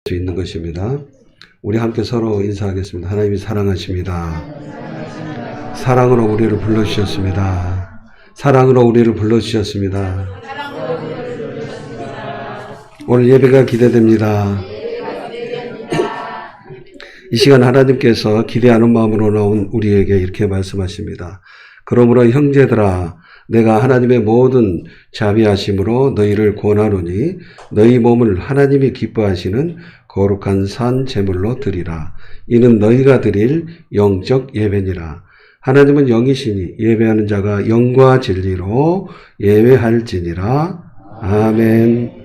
수 있는 것입니다. 우리 함께 서로 인사하겠습니다. 하나님이 사랑하십니다. 사랑으로 우리를 불러주셨습니다. 사랑으로 우리를 불러주셨습니다. 오늘 예배가 기대됩니다. 이 시간 하나님께서 기대하는 마음으로 나온 우리에게 이렇게 말씀하십니다. 그러므로 형제들아, 내가 하나님의 모든 자비하심으로 너희를 권하노니 너희 몸을 하나님이 기뻐하시는 거룩한 산 제물로 드리라. 이는 너희가 드릴 영적 예배니라. 하나님은 영이시니 예배하는 자가 영과 진리로 예배할지니라. 아멘.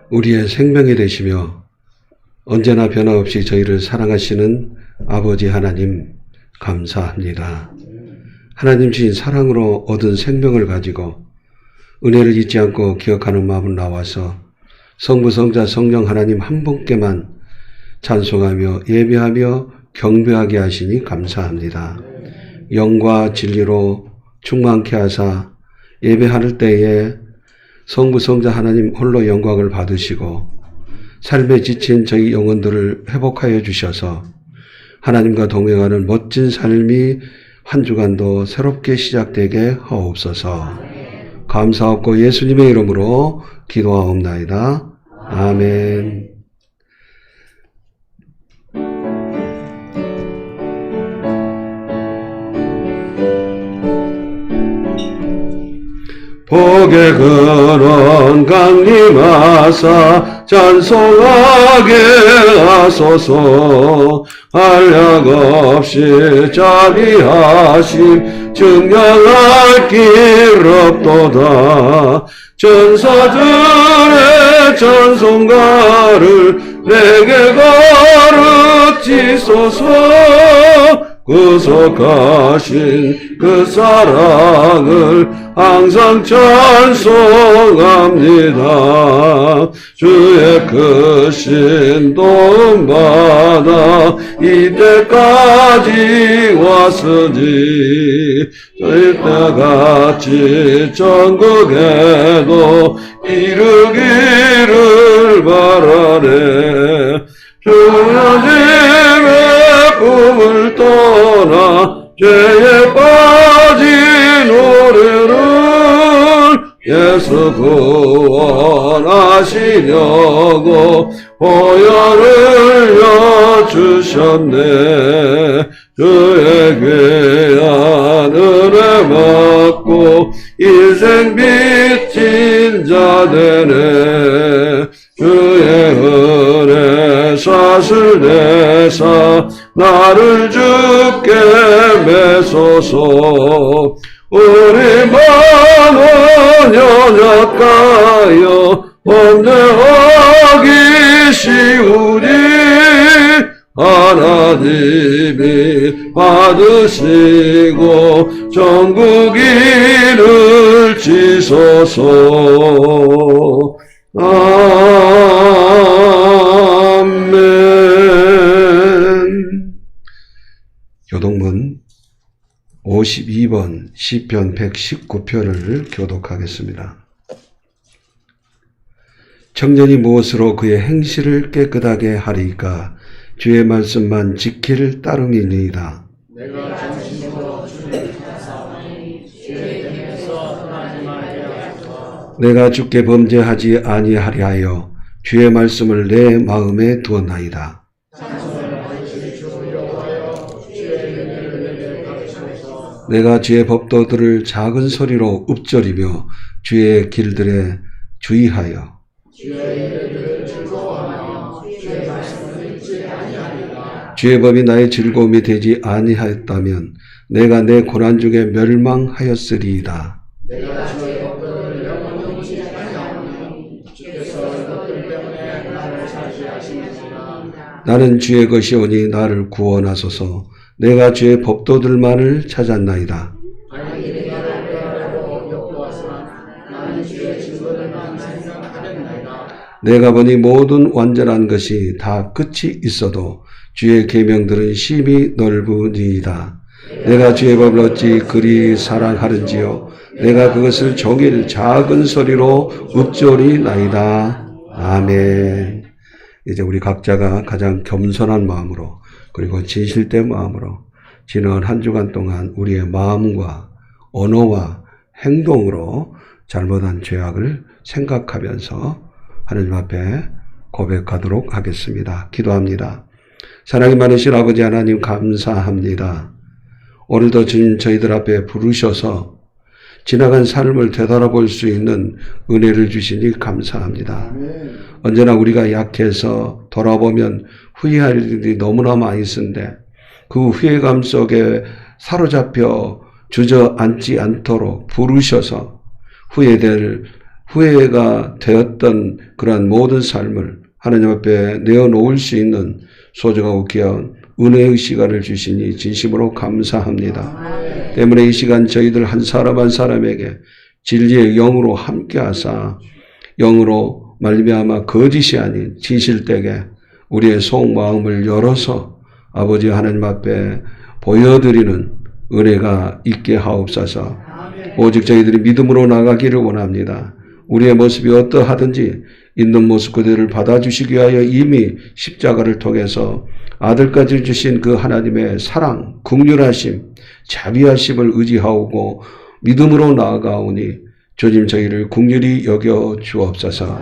우리의 생명이 되시며 언제나 변함없이 저희를 사랑하시는 아버지 하나님 감사합니다. 하나님 주신 사랑으로 얻은 생명을 가지고 은혜를 잊지 않고 기억하는 마음을 나와서 성부, 성자, 성령 하나님 한 분께만 찬송하며 예배하며 경배하게 하시니 감사합니다. 영과 진리로 충만케 하사 예배할 때에 성부, 성자 하나님 홀로 영광을 받으시고 삶에 지친 저희 영혼들을 회복하여 주셔서 하나님과 동행하는 멋진 삶이 한 주간도 새롭게 시작되게 하옵소서. 감사하고 예수님의 이름으로 기도하옵나이다. 아멘. 복의 근원 강림하사 찬송하게 하소서. 한량 없이 자비하심 증명할 길 없도다. 천사들의 찬송가를 내게 가르치소서. 구속하신 그 사랑을 항상 찬송합니다. 주의 크신 도움 받아 이때까지 왔으니 이때같이 전국에도 이르기를 바라네. 주님의 꿈을 떠나 죄에 빠진 우리를 예수 구원하시려고 보혈을 여주셨네. 주의 귀한 은혜 받고 인생 빚진 자 되네. 주의 은혜 샷을 내사 나를 주께 매소서. 우리 마음은 연약하여 범죄하기 쉬우니 하나님이 받으시고 전국 일을 지소서. 아멘. 교독문 52번 시편 119편을 교독하겠습니다. 청년이 무엇으로 그의 행실을 깨끗하게 하리까? 주의 말씀만 지킬 따름이니이다. 내가 정신으로 주를 찾아오니 주의 길에서 떠나지 말게 하소서. 내가 주께 범죄하지 아니하려 하여 주의 말씀을 내 마음에 두었나이다. 찬송을 받으실 주 여호와여, 주의 은혜를 내게 가르치소서. 내가 주의 법도들을 작은 소리로 읊조리며 주의 길들에 주의하여 주의 예배를 즐거워하며 주의 말씀을 잊지 아니하리라. 주의 법이 나의 즐거움이 되지 아니하였다면 내가 내 고난 중에 멸망하였으리이다. 내가 주의 법도를 나는 주의 것이오니 나를 구원하소서. 내가 주의 법도들만을 찾았나이다. 하나님이 나를 빼하려고 욕구하사 나는 주의 증거들만 생각하였나이다. 내가 보니 모든 완전한 것이 다 끝이 있어도 주의 계명들은 심히 넓으니이다. 내가 주의 법을 어찌 그리 사랑하는지요. 내가 그것을 종일 작은 소리로 읊조리나이다. 아멘. 이제 우리 각자가 가장 겸손한 마음으로 그리고 진실된 마음으로 지난 한 주간 동안 우리의 마음과 언어와 행동으로 잘못한 죄악을 생각하면서 하나님 앞에 고백하도록 하겠습니다. 기도합니다. 사랑이 많으신 아버지 하나님 감사합니다. 오늘도 주님 저희들 앞에 부르셔서 지나간 삶을 되돌아볼 수 있는 은혜를 주시니 감사합니다. 언제나 우리가 약해서 돌아보면 후회할 일이 너무나 많이 있는데 그 후회감 속에 사로잡혀 주저앉지 않도록 부르셔서 후회가 되었던 그러한 모든 삶을 하나님 앞에 내어놓을 수 있는 소중하고 귀한 은혜의 시간을 주시니 진심으로 감사합니다. 때문에 이 시간 저희들 한 사람 한 사람에게 진리의 영으로 함께하사 영으로 말미암아 거짓이 아닌 진실되게 우리의 속마음을 열어서 아버지 하나님 앞에 보여드리는 은혜가 있게 하옵소서. 오직 저희들이 믿음으로 나가기를 원합니다. 우리의 모습이 어떠하든지 있는 모습 그대를 받아주시기 위하여 이미 십자가를 통해서 아들까지 주신 그 하나님의 사랑, 긍휼하심, 자비하심을 의지하오고 믿음으로 나아가오니 주님 저희를 긍휼히 여겨 주옵소서.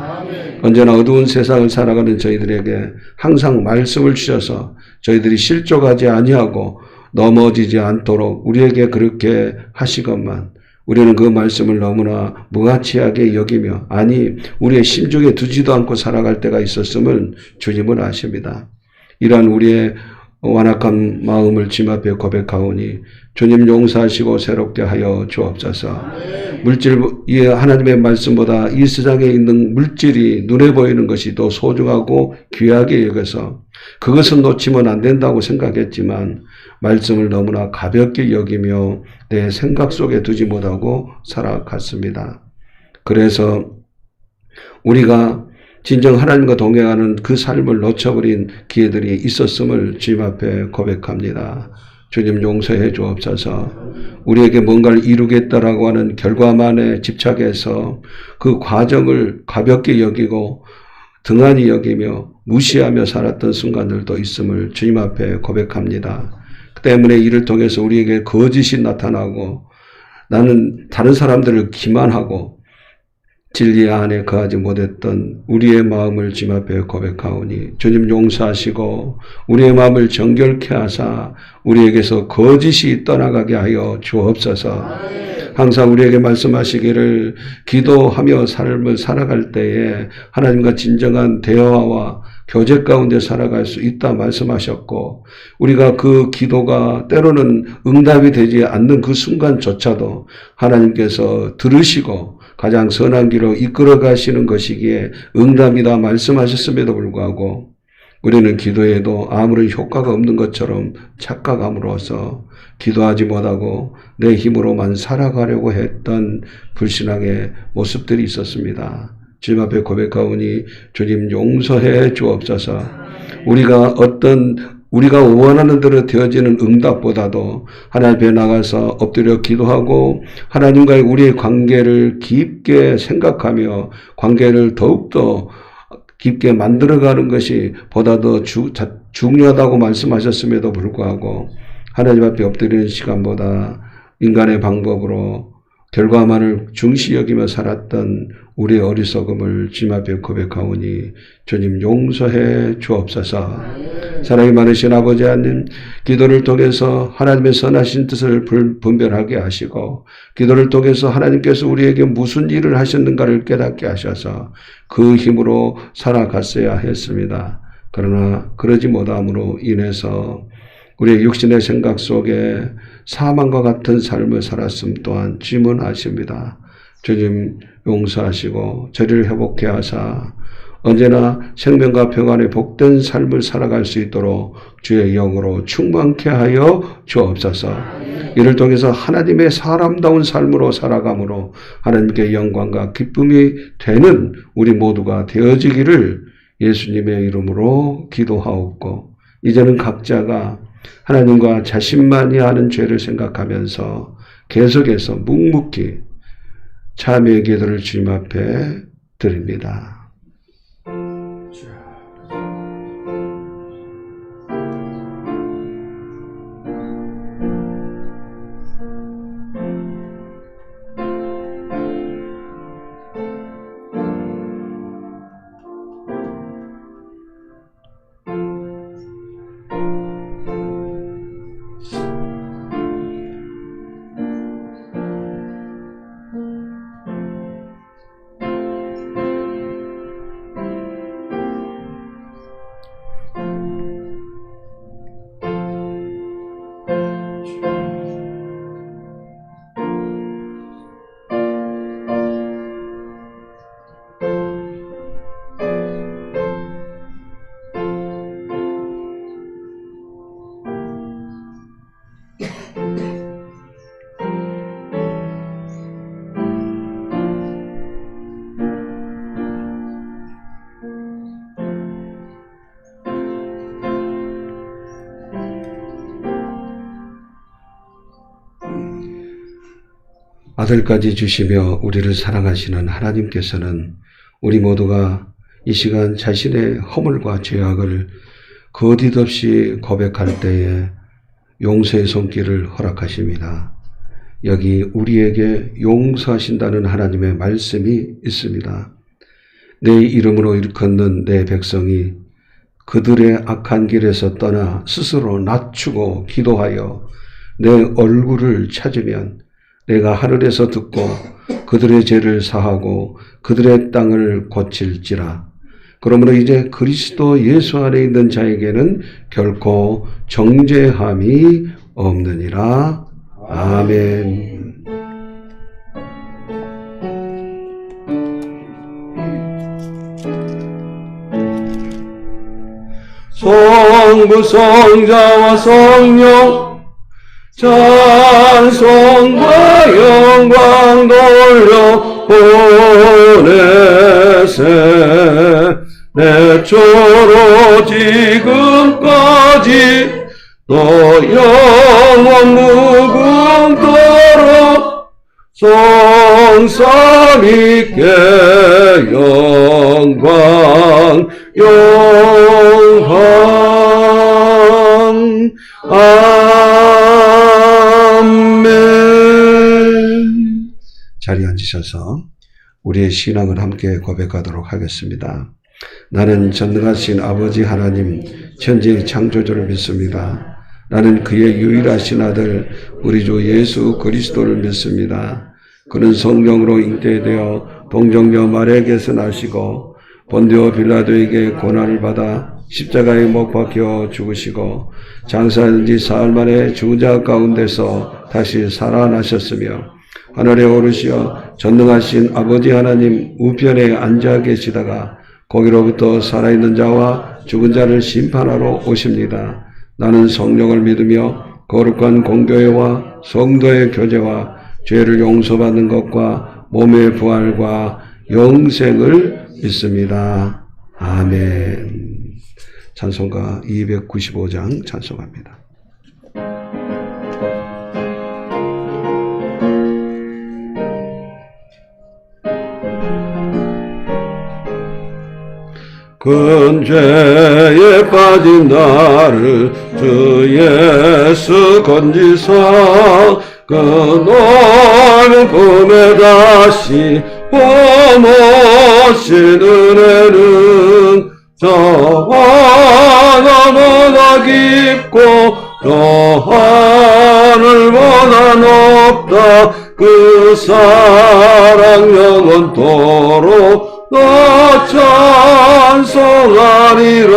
언제나 어두운 세상을 살아가는 저희들에게 항상 말씀을 주셔서 저희들이 실족하지 아니하고 넘어지지 않도록 우리에게 그렇게 하시건만 우리는 그 말씀을 너무나 무가치하게 여기며 아니 우리의 심중에 두지도 않고 살아갈 때가 있었음을 주님은 아십니다. 이러한 우리의 완악한 마음을 주님 앞에 고백하오니 주님 용서하시고 새롭게 하여 주옵소서. 물질, 하나님의 말씀보다 이 세상에 있는 물질이 눈에 보이는 것이 더 소중하고 귀하게 여겨서 그것은 놓치면 안 된다고 생각했지만 말씀을 너무나 가볍게 여기며 내 생각 속에 두지 못하고 살아갔습니다. 그래서 우리가 진정 하나님과 동행하는 그 삶을 놓쳐버린 기회들이 있었음을 주님 앞에 고백합니다. 주님 용서해 주옵소서. 우리에게 뭔가를 이루겠다라고 하는 결과만에 집착해서 그 과정을 가볍게 여기고 등한히 여기며 무시하며 살았던 순간들도 있음을 주님 앞에 고백합니다. 그 때문에 이를 통해서 우리에게 거짓이 나타나고 나는 다른 사람들을 기만하고 진리 안에 거하지 못했던 우리의 마음을 주님 앞에 고백하오니 주님 용서하시고 우리의 마음을 정결케 하사 우리에게서 거짓이 떠나가게 하여 주옵소서. 항상 우리에게 말씀하시기를 기도하며 삶을 살아갈 때에 하나님과 진정한 대화와 교제 가운데 살아갈 수 있다 말씀하셨고 우리가 그 기도가 때로는 응답이 되지 않는 그 순간조차도 하나님께서 들으시고 가장 선한 길로 이끌어 가시는 것이기에 응답이다 말씀하셨음에도 불구하고 우리는 기도에도 아무런 효과가 없는 것처럼 착각함으로써 기도하지 못하고 내 힘으로만 살아가려고 했던 불신앙의 모습들이 있었습니다. 주님 앞에 고백하오니 주님 용서해 주옵소서. 우리가 원하는 대로 되어지는 응답보다도 하나님 앞에 나가서 엎드려 기도하고 하나님과의 우리의 관계를 깊게 생각하며 관계를 더욱더 깊게 만들어가는 것이 보다 더 중요하다고 말씀하셨음에도 불구하고 하나님 앞에 엎드리는 시간보다 인간의 방법으로 결과만을 중시 여기며 살았던 우리의 어리석음을 주님 앞에 고백하오니 주님 용서해 주옵소서. 사랑이 많으신 아버지 하나님, 기도를 통해서 하나님의 선하신 뜻을 분별하게 하시고 기도를 통해서 하나님께서 우리에게 무슨 일을 하셨는가를 깨닫게 하셔서 그 힘으로 살아갔어야 했습니다. 그러나 그러지 못함으로 인해서 우리의 육신의 생각 속에 사망과 같은 삶을 살았음 또한 주님은 아십니다. 주님 용서하시고 저리를 회복해 하사 언제나 생명과 평안의 복된 삶을 살아갈 수 있도록 주의 영으로 충만케 하여 주옵소서. 이를 통해서 하나님의 사람다운 삶으로 살아감으로 하나님께 영광과 기쁨이 되는 우리 모두가 되어지기를 예수님의 이름으로 기도하옵고, 이제는 각자가 하나님과 자신만이 하는 죄를 생각하면서 계속해서 묵묵히 참회의 기도를 주님 앞에 드립니다. 아들까지 주시며 우리를 사랑하시는 하나님께서는 우리 모두가 이 시간 자신의 허물과 죄악을 거짓 없이 고백할 때에 용서의 손길을 허락하십니다. 여기 우리에게 용서하신다는 하나님의 말씀이 있습니다. 내 이름으로 일컫는 내 백성이 그들의 악한 길에서 떠나 스스로 낮추고 기도하여 내 얼굴을 찾으면 내가 하늘에서 듣고 그들의 죄를 사하고 그들의 땅을 고칠지라. 그러므로 이제 그리스도 예수 안에 있는 자에게는 결코 정죄함이 없느니라. 아멘. 성부 성자와 성령 찬송과 영광 돌려 보내세. 내초로 지금까지 또 영원 무궁토록 성삼 있게 영광 영광. 아멘. 자리에 앉으셔서 우리의 신앙을 함께 고백하도록 하겠습니다. 나는 전능하신 아버지 하나님 천지의 창조주를 믿습니다. 나는 그의 유일하신 아들 우리 주 예수 그리스도를 믿습니다. 그는 성령으로 잉태되어 동정녀 마리아에게서 나시고 본디오 빌라도에게 고난을 받아 십자가에 못 박혀 죽으시고 장사한 지 사흘 만에 죽은 자 가운데서 다시 살아나셨으며 하늘에 오르시어 전능하신 아버지 하나님 우편에 앉아 계시다가 거기로부터 살아있는 자와 죽은 자를 심판하러 오십니다. 나는 성령을 믿으며 거룩한 공교회와 성도의 교제와 죄를 용서받는 것과 몸의 부활과 영생을 믿습니다. 아멘. 찬송가 295장 찬송합니다. 큰 죄에 빠진 나를 주 예수 건지사 그 넓은 품에 다시 품으신 은혜는 저와 너무나 깊고 저 하늘보다 높다. 그 사랑 영원토록 나 찬송하리라.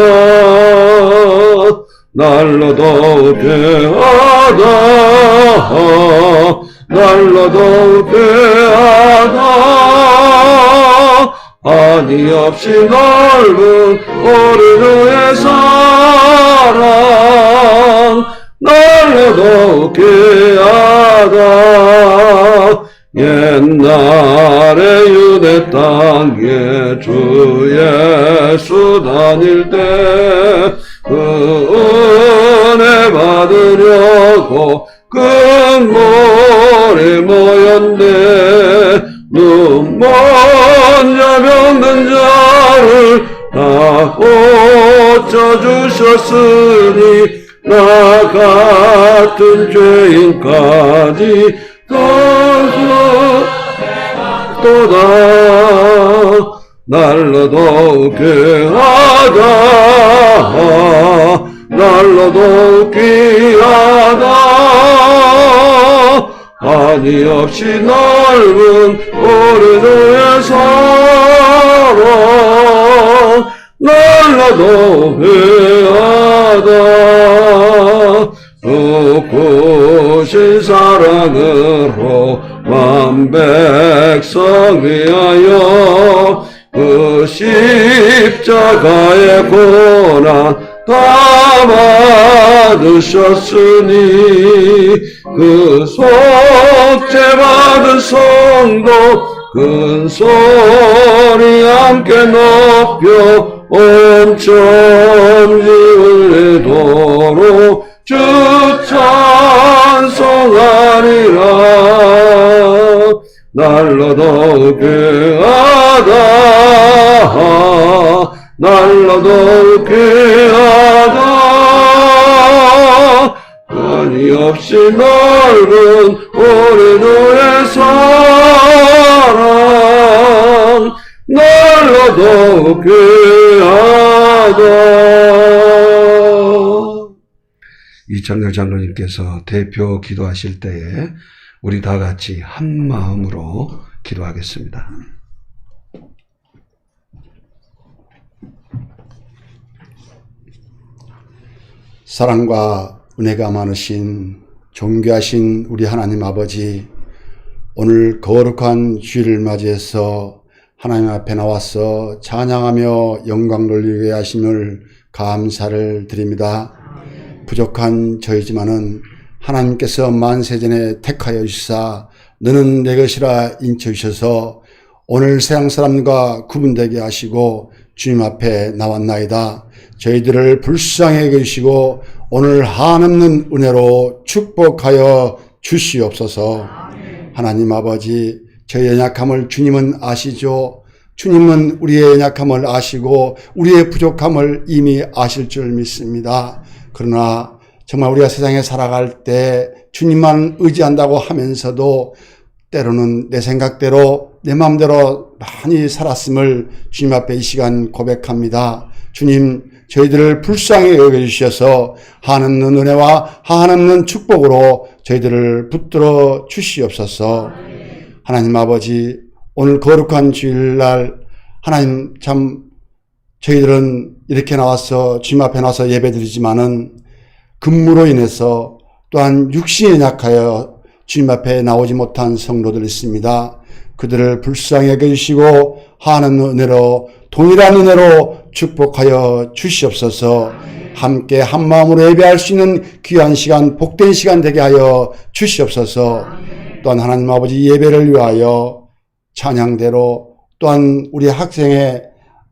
날로 더욱 괴하다 날로 더욱 괴하다 한이 없이 넓은 어린이의 사랑 날로 더욱 귀하다. 옛날에 유대 땅에 주 예수 다닐 때 그 은혜 받으려고 큰 모래 모였네. 눈 먼저 병든 자를 다 고쳐주셨으니 나 같은 죄인까지 또다 날로 더욱 귀하다. 날로 더욱 귀하다. 한이 없이 넓은 어린이의 사랑 날로 더욱 귀하다. 푸신 사랑으로 만 백성 위하여 그 십자가의 고난 다 받으셨으니 그 속죄 받은 성도 큰 소리 함께 높여 온천지 울리도록 주 찬송하리라. 날로 더욱 귀하다. 날로 더욱 귀하다. 한이 없이 넓은 어린이의 사랑 날로 더욱 귀하다. 이창렬 장로님께서 대표 기도하실 때에 우리 다 같이 한 마음으로 기도하겠습니다. 사랑과 은혜가 많으신 존귀하신 우리 하나님 아버지, 오늘 거룩한 주일을 맞이해서 하나님 앞에 나와서 찬양하며 영광 돌리게 하심을 감사를 드립니다. 부족한 저희지만은 하나님께서 만세전에 택하여 주시사 너는 내 것이라 인쳐 주셔서 오늘 세상 사람과 구분되게 하시고 주님 앞에 나왔나이다. 저희들을 불쌍히 여기시고 오늘 한없는 은혜로 축복하여 주시옵소서. 하나님 아버지, 저희의 연약함을 주님은 아시죠. 주님은 우리의 연약함을 아시고 우리의 부족함을 이미 아실 줄 믿습니다. 그러나 정말 우리가 세상에 살아갈 때 주님만 의지한다고 하면서도 때로는 내 생각대로 내 마음대로 많이 살았음을 주님 앞에 이 시간 고백합니다. 주님, 저희들을 불쌍히 여겨주셔서 한없는 은혜와 한없는 축복으로 저희들을 붙들어 주시옵소서. 하나님 아버지, 오늘 거룩한 주일날 하나님 참 저희들은 이렇게 나와서 주님 앞에 나와서 예배드리지만은 근무로 인해서 또한 육신에 약하여 주님 앞에 나오지 못한 성도들이 있습니다. 그들을 불쌍히 여겨주시고 한없는 은혜로 동일한 은혜로 축복하여 주시옵소서. 함께 한 마음으로 예배할 수 있는 귀한 시간, 복된 시간 되게 하여 주시옵소서. 또한 하나님 아버지 예배를 위하여 찬양대로 또한 우리 학생의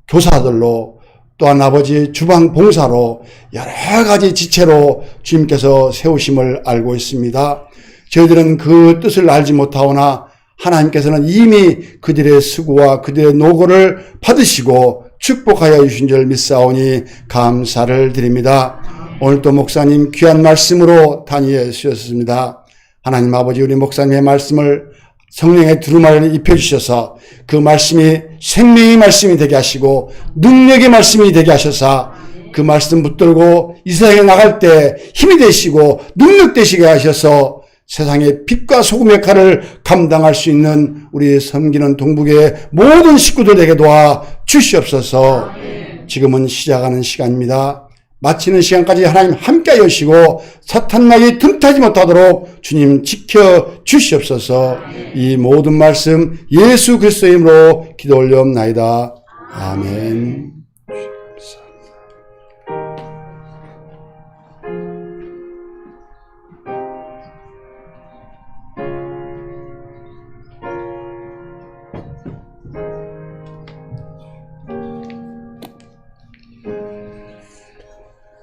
교사들로 또한 아버지 주방 봉사로 여러 가지 지체로 주님께서 세우심을 알고 있습니다. 저희들은 그 뜻을 알지 못하오나 하나님께서는 이미 그들의 수고와 그들의 노고를 받으시고 축복하여 주신 줄 믿사오니 감사를 드립니다. 오늘도 목사님 귀한 말씀으로 단위해 주셨습니다. 하나님 아버지, 우리 목사님의 말씀을 성령의 두루마리를 입혀주셔서 그 말씀이 생명의 말씀이 되게 하시고 능력의 말씀이 되게 하셔서 그 말씀 붙들고 이 세상에 나갈 때 힘이 되시고 능력 되시게 하셔서 세상의 빛과 소금의 칼을 감당할 수 있는 우리 섬기는 동북의 모든 식구들에게 도와 주시옵소서. 지금은 시작하는 시간입니다. 마치는 시간까지 하나님 함께 하시고 사탄막이 틈타지 못하도록 주님 지켜 주시옵소서. 이 모든 말씀 예수 그리스도의 이름으로 기도 올려옵나이다. 아멘.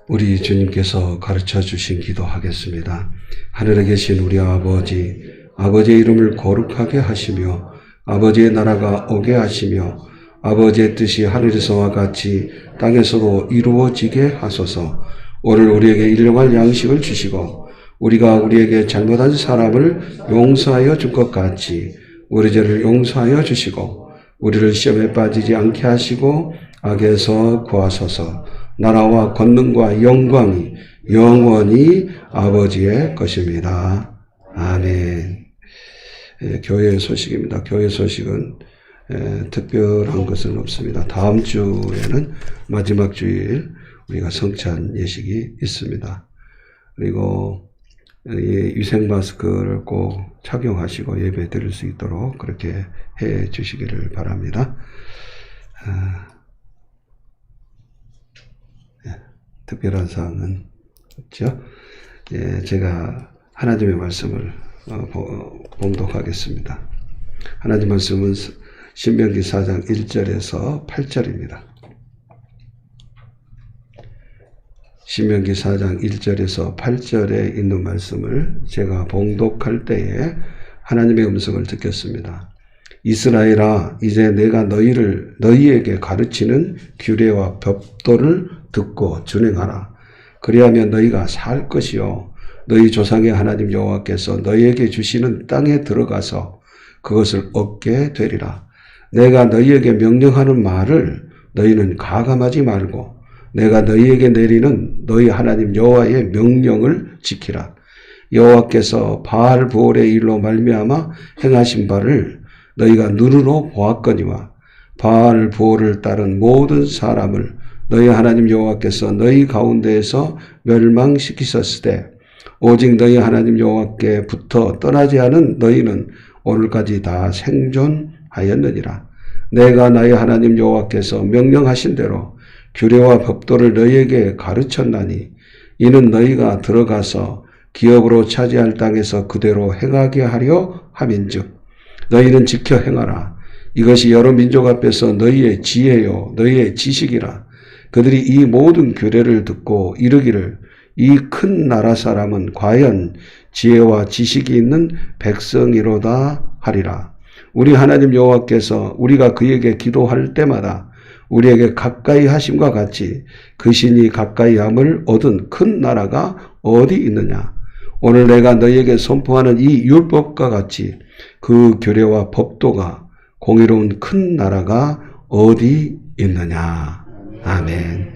우리 주님께서 가르쳐 주신 기도하겠습니다. 하늘에 계신 우리 아버지, 아버지의 이름을 거룩하게 하시며 아버지의 나라가 오게 하시며 아버지의 뜻이 하늘에서와 같이 땅에서도 이루어지게 하소서. 오늘 우리에게 일용할 양식을 주시고 우리가 우리에게 잘못한 사람을 용서하여 줄 것 같이 우리 죄를 용서하여 주시고 우리를 시험에 빠지지 않게 하시고 악에서 구하소서. 나라와 권능과 영광이 영원히 아버지의 것입니다. 아멘. 교회 소식입니다. 교회 소식은 특별한 것은 없습니다. 다음 주에는 마지막 주일 우리가 성찬 예식이 있습니다. 그리고 위생 마스크를 꼭 착용하시고 예배 드릴 수 있도록 그렇게 해 주시기를 바랍니다. 특별한 사항은 없죠. 제가 하나님의 말씀을 봉독하겠습니다. 하나님 말씀은 신명기 4장 1절에서 8절입니다. 신명기 4장 1절에서 8절에 있는 말씀을 제가 봉독할 때에 하나님의 음성을 듣겠습니다. 이스라엘아, 이제 내가 너희에게 가르치는 규례와 법도를 듣고 준행하라. 그리하면 너희가 살 것이요 너희 조상의 하나님 여호와께서 너희에게 주시는 땅에 들어가서 그것을 얻게 되리라. 내가 너희에게 명령하는 말을 너희는 가감하지 말고 내가 너희에게 내리는 너희 하나님 여호와의 명령을 지키라. 여호와께서 바알 부올의 일로 말미암아 행하신 바를 너희가 눈으로 보았거니와 바알 부올을 따른 모든 사람을 너희 하나님 여호와께서 너희 가운데에서 멸망시키셨을 때 오직 너희 하나님 여호와께 붙어 떠나지 않은 너희는 오늘까지 다 생존하였느니라. 내가 너희 하나님 여호와께서 명령하신 대로 규례와 법도를 너희에게 가르쳤나니 이는 너희가 들어가서 기업으로 차지할 땅에서 그대로 행하게 하려 함인즉 너희는 지켜 행하라. 이것이 여러 민족 앞에서 너희의 지혜요 너희의 지식이라. 그들이 이 모든 규례를 듣고 이르기를 이 큰 나라 사람은 과연 지혜와 지식이 있는 백성이로다 하리라. 우리 하나님 여호와께서 우리가 그에게 기도할 때마다 우리에게 가까이 하심과 같이 그 신이 가까이 함을 얻은 큰 나라가 어디 있느냐. 오늘 내가 너희에게 선포하는 이 율법과 같이 그 규례와 법도가 공의로운 큰 나라가 어디 있느냐. 아멘.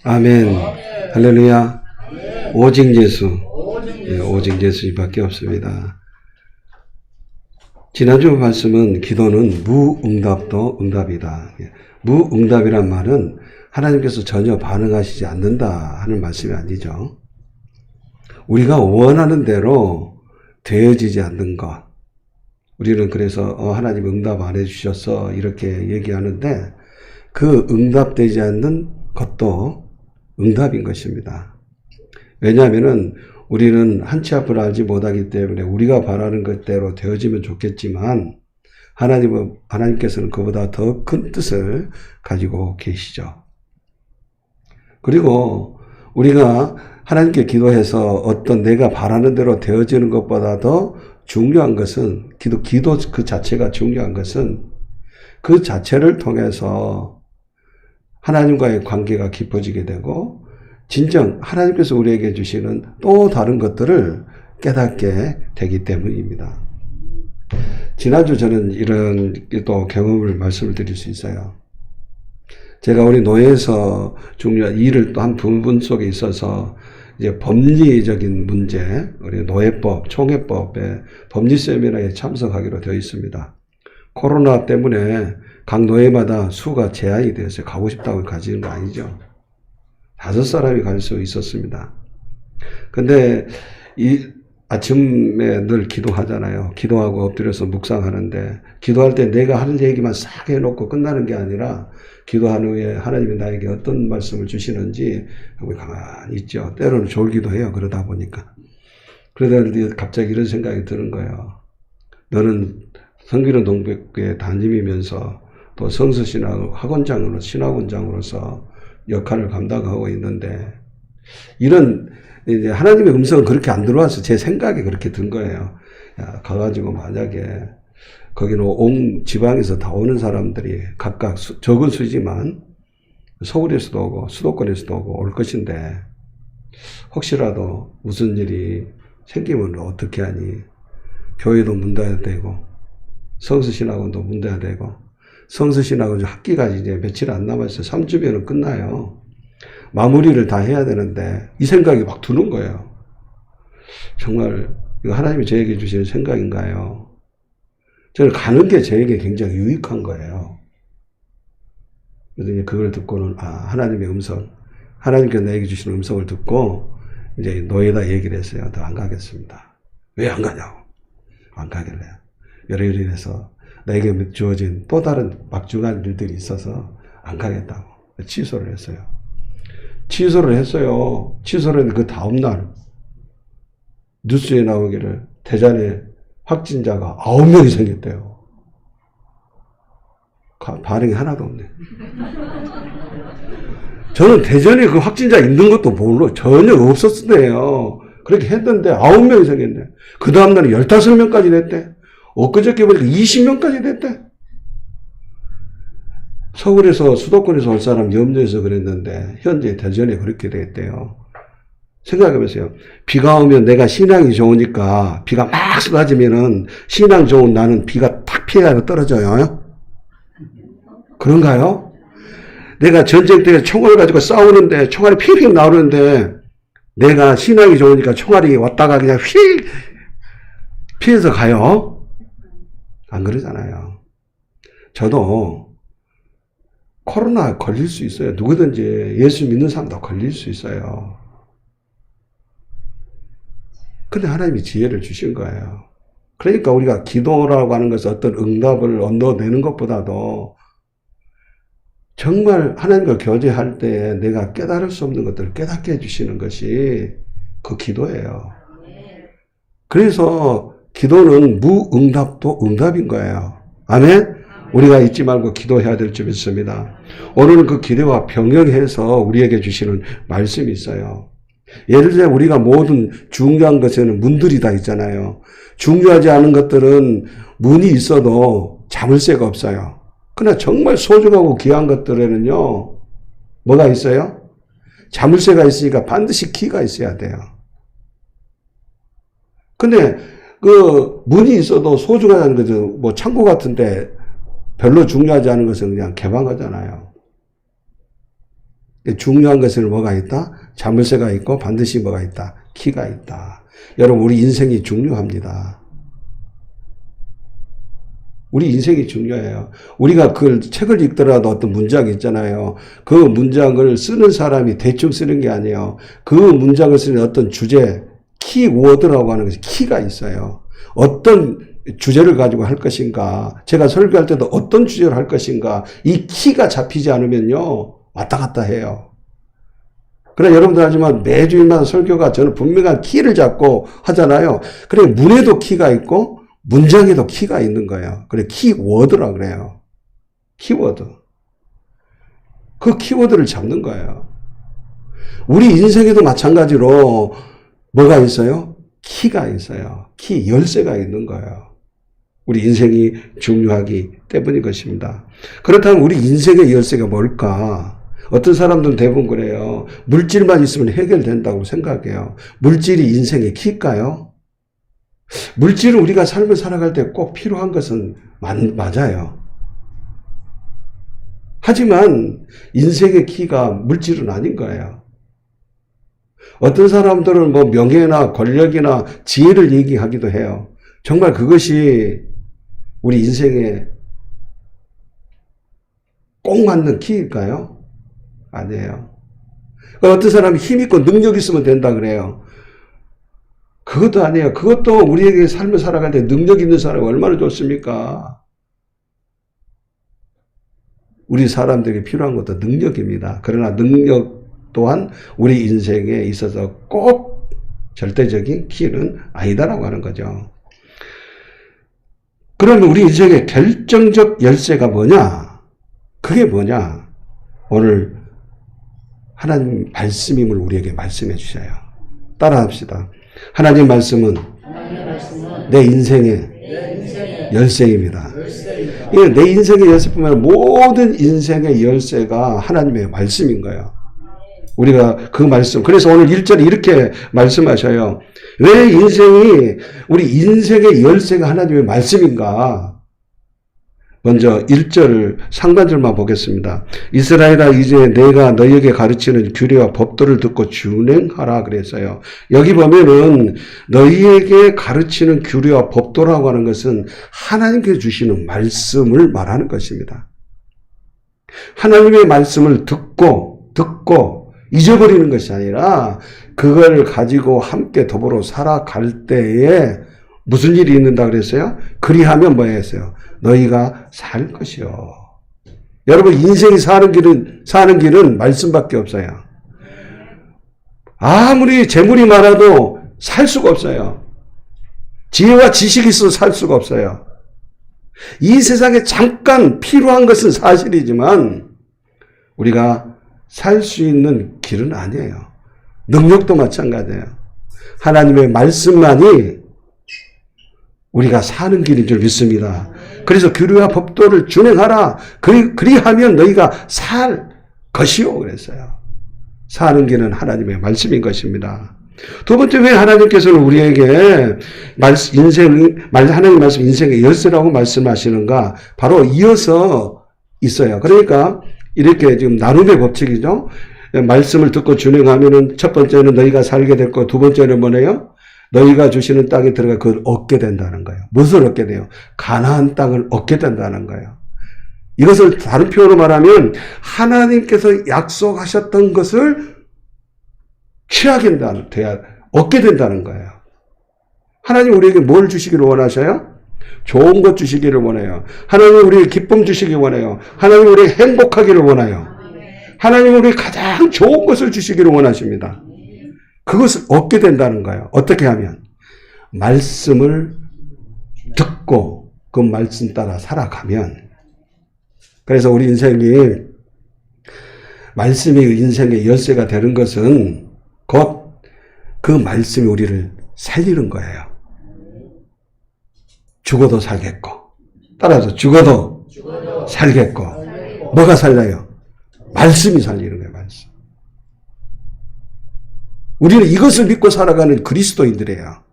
아멘. 할렐루야. 오직 예수. 오직 예, 오직 예수님밖에 없습니다. 지난주 말씀은 기도는 무응답도 응답이다. 예, 무응답이란 말은 하나님께서 전혀 반응하시지 않는다 하는 말씀이 아니죠. 우리가 원하는 대로 되어지지 않는 것. 우리는 그래서 하나님 응답 안 해주셔서 이렇게 얘기하는데 그 응답되지 않는 것도 응답인 것입니다. 왜냐하면은 우리는 한치 앞을 알지 못하기 때문에 우리가 바라는 것대로 되어지면 좋겠지만 하나님께서는 그보다 더 큰 뜻을 가지고 계시죠. 그리고 우리가 하나님께 기도해서 어떤 내가 바라는 대로 되어지는 것보다 더 중요한 것은 기도 그 자체가 중요한 것은 그 자체를 통해서 하나님과의 관계가 깊어지게 되고 진정 하나님께서 우리에게 주시는 또 다른 것들을 깨닫게 되기 때문입니다. 지난주 저는 이런 또 경험을 말씀을 드릴 수 있어요. 제가 우리 노예에서 중요한 일을 또 한 부분 속에 있어서 이제 법리적인 문제, 우리 노예법, 총회법의 법리 세미나에 참석하기로 되어 있습니다. 코로나 때문에 각 노예마다 수가 제한이 되었어요. 가고 싶다고 가지는 거 아니죠. 5사람이 갈 수 있었습니다. 근데 아침에 늘 기도하잖아요. 기도하고 엎드려서 묵상하는데 기도할 때 내가 할 얘기만 싹 해놓고 끝나는 게 아니라 기도한 후에 하나님이 나에게 어떤 말씀을 주시는지 가만히 있죠. 때로는 졸기도 해요. 그러다 보니까. 그러다 갑자기 이런 생각이 드는 거예요. 너는 성기론 동백교회 담임이면서 또 성서신학 학원장으로 신학원장으로서 역할을 감당하고 있는데 이런 이제 하나님의 음성은 그렇게 안 들어와서 제 생각에 그렇게 든 거예요. 야, 가가지고 만약에 거기는 온 지방에서 다 오는 사람들이 각각 적은 수지만 서울에서도 오고 수도권에서도 오고 올 것인데 혹시라도 무슨 일이 생기면 어떻게 하니? 교회도 문 닫아야 되고 성서신학원도 문 닫아야 되고 성서신학원 학기가 이제 며칠 안 남았어요. 3주면은 끝나요. 마무리를 다 해야 되는데 이 생각이 막 드는 거예요. 정말 이거 하나님이 저에게 주시는 생각인가요? 저는 가는 게 저에게 굉장히 유익한 거예요. 그래서 그걸 듣고는 하나님의 음성, 하나님께서 나에게 주시는 음성을 듣고 이제 노예다 얘기를 했어요. 더 안 가겠습니다. 왜 안 가냐고. 안 가길래. 여러 일을 해서 나에게 주어진 또 다른 막중한 일들이 있어서 안 가겠다고 취소를 했어요. 취소를 했는데 그 다음날 뉴스에 나오기를 대전에 확진자가 9명이 생겼대요. 반응이 하나도 없네. 저는 대전에 그 확진자 있는 것도 모르고 전혀 없었대요. 그렇게 했는데 9명이 생겼네. 그 다음날은 15명까지 됐대. 엊그저께 보니까 20명까지 됐대. 서울에서 수도권에서 올 사람 염려해서 그랬는데 현재 대전에 그렇게 됐대요. 생각해보세요. 비가 오면 내가 신앙이 좋으니까 비가 막 쏟아지면은 신앙 좋은 나는 비가 탁 피해가고 떨어져요. 그런가요? 내가 전쟁 때 총을 가지고 싸우는데 총알이 핑핑 나오는데 내가 신앙이 좋으니까 총알이 왔다가 그냥 휙 피해서 가요. 안 그러잖아요. 저도 코로나 걸릴 수 있어요. 누구든지 예수 믿는 사람도 걸릴 수 있어요. 근데 하나님이 지혜를 주신 거예요. 그러니까 우리가 기도라고 하는 것은 어떤 응답을 얻어내는 것보다도 정말 하나님과 교제할 때 내가 깨달을 수 없는 것들을 깨닫게 해주시는 것이 그 기도예요. 그래서 기도는 무응답도 응답인 거예요. 아멘? 우리가 잊지 말고 기도해야 될 줄 믿습니다. 오늘은 그 기도와 병행해서 우리에게 주시는 말씀이 있어요. 예를 들어 우리가 모든 중요한 것에는 문들이 다 있잖아요. 중요하지 않은 것들은 문이 있어도 자물쇠가 없어요. 그러나 정말 소중하고 귀한 것들에는요, 뭐가 있어요? 자물쇠가 있으니까 반드시 키가 있어야 돼요. 근데 그 문이 있어도 소중하다는 것은 뭐 창고 같은데 별로 중요하지 않은 것은 그냥 개방하잖아요. 중요한 것은 뭐가 있다? 자물쇠가 있고 반드시 뭐가 있다? 키가 있다. 여러분, 우리 인생이 중요합니다. 우리 인생이 중요해요. 우리가 그 책을 읽더라도 어떤 문장이 있잖아요. 그 문장을 쓰는 사람이 대충 쓰는 게 아니에요. 그 문장을 쓰는 어떤 주제, 키워드라고 하는 것이 키가 있어요. 어떤 주제를 가지고 할 것인가, 제가 설교할 때도 어떤 주제를 할 것인가, 이 키가 잡히지 않으면요, 왔다 갔다 해요. 그러나 여러분들 하지만 매주일마다 설교가 저는 분명한 키를 잡고 하잖아요. 그래, 문에도 키가 있고, 문장에도 키가 있는 거예요. 그래, 키워드라 그래요. 키워드. 그 키워드를 잡는 거예요. 우리 인생에도 마찬가지로 뭐가 있어요? 키가 있어요. 키, 열쇠가 있는 거예요. 우리 인생이 중요하기 때문인 것입니다. 그렇다면 우리 인생의 열쇠가 뭘까? 어떤 사람들은 대부분 그래요. 물질만 있으면 해결된다고 생각해요. 물질이 인생의 키일까요? 물질은 우리가 삶을 살아갈 때 꼭 필요한 것은 맞아요. 하지만 인생의 키가 물질은 아닌 거예요. 어떤 사람들은 뭐 명예나 권력이나 지혜를 얘기하기도 해요. 정말 그것이 우리 인생에 꼭 맞는 키일까요? 아니에요. 어떤 사람이 힘 있고 능력 있으면 된다 그래요. 그것도 아니에요. 그것도 우리에게 삶을 살아갈 때 능력 있는 사람이 얼마나 좋습니까? 우리 사람들에게 필요한 것도 능력입니다. 그러나 능력 또한 우리 인생에 있어서 꼭 절대적인 키는 아니다라고 하는 거죠. 그러면 우리 인생의 결정적 열쇠가 뭐냐? 그게 뭐냐? 오늘 하나님 말씀임을 우리에게 말씀해 주셔요. 따라합시다. 하나님 말씀은 내 인생의 열쇠입니다. 내 인생의 열쇠뿐만 아니라 모든 인생의 열쇠가 하나님의 말씀인 거예요. 우리가 그 말씀, 그래서 오늘 1절에 이렇게 말씀하셔요. 왜 우리 인생의 열쇠가 하나님의 말씀인가? 먼저 1절 상반절만 보겠습니다. 이스라엘아, 이제 내가 너희에게 가르치는 규례와 법도를 듣고 준행하라 그랬어요. 여기 보면은 너희에게 가르치는 규례와 법도라고 하는 것은 하나님께 주시는 말씀을 말하는 것입니다. 하나님의 말씀을 듣고 잊어버리는 것이 아니라 그걸 가지고 함께 더불어 살아갈 때에 무슨 일이 있는다 그랬어요? 그리하면 뭐 했어요? 너희가 살 것이요. 여러분, 인생이 사는 길은 말씀밖에 없어요. 아무리 재물이 많아도 살 수가 없어요. 지혜와 지식이 있어도 살 수가 없어요. 이 세상에 잠깐 필요한 것은 사실이지만 우리가 살 수 있는 길은 아니에요. 능력도 마찬가지예요. 하나님의 말씀만이 우리가 사는 길인 줄 믿습니다. 그래서 규례와 법도를 준행하라. 그리하면 너희가 살 것이요 그랬어요. 사는 길은 하나님의 말씀인 것입니다. 두 번째, 왜 하나님께서는 우리에게 하나님 말씀 인생의 열쇠라고 말씀하시는가? 바로 이어서 있어요. 그러니까 이렇게 지금 나눔의 법칙이죠. 말씀을 듣고 준행하면은 첫 번째는 너희가 살게 될 거, 두 번째는 뭐네요? 너희가 주시는 땅에 들어가 그걸 얻게 된다는 거예요. 무엇을 얻게 돼요? 가나안 땅을 얻게 된다는 거예요. 이것을 다른 표현으로 말하면 하나님께서 약속하셨던 것을 얻게 된다는 거예요. 하나님 우리에게 뭘 주시기를 원하셔요? 좋은 것 주시기를 원해요. 하나님 우리에게 기쁨 주시기 원해요. 하나님 우리에게 행복하기를 원해요. 하나님 우리에게 가장 좋은 것을 주시기를 원하십니다. 그것을 얻게 된다는 거예요. 어떻게 하면? 말씀을 듣고 그 말씀 따라 살아가면. 그래서 우리 인생이 말씀이 인생의 열쇠가 되는 것은 곧 그 말씀이 우리를 살리는 거예요. 죽어도 살겠고, 따라서 죽어도 살겠고, 뭐가 살려요? 말씀이 살리는 거예요, 말씀. 우리는 이것을 믿고 살아가는 그리스도인들이에요.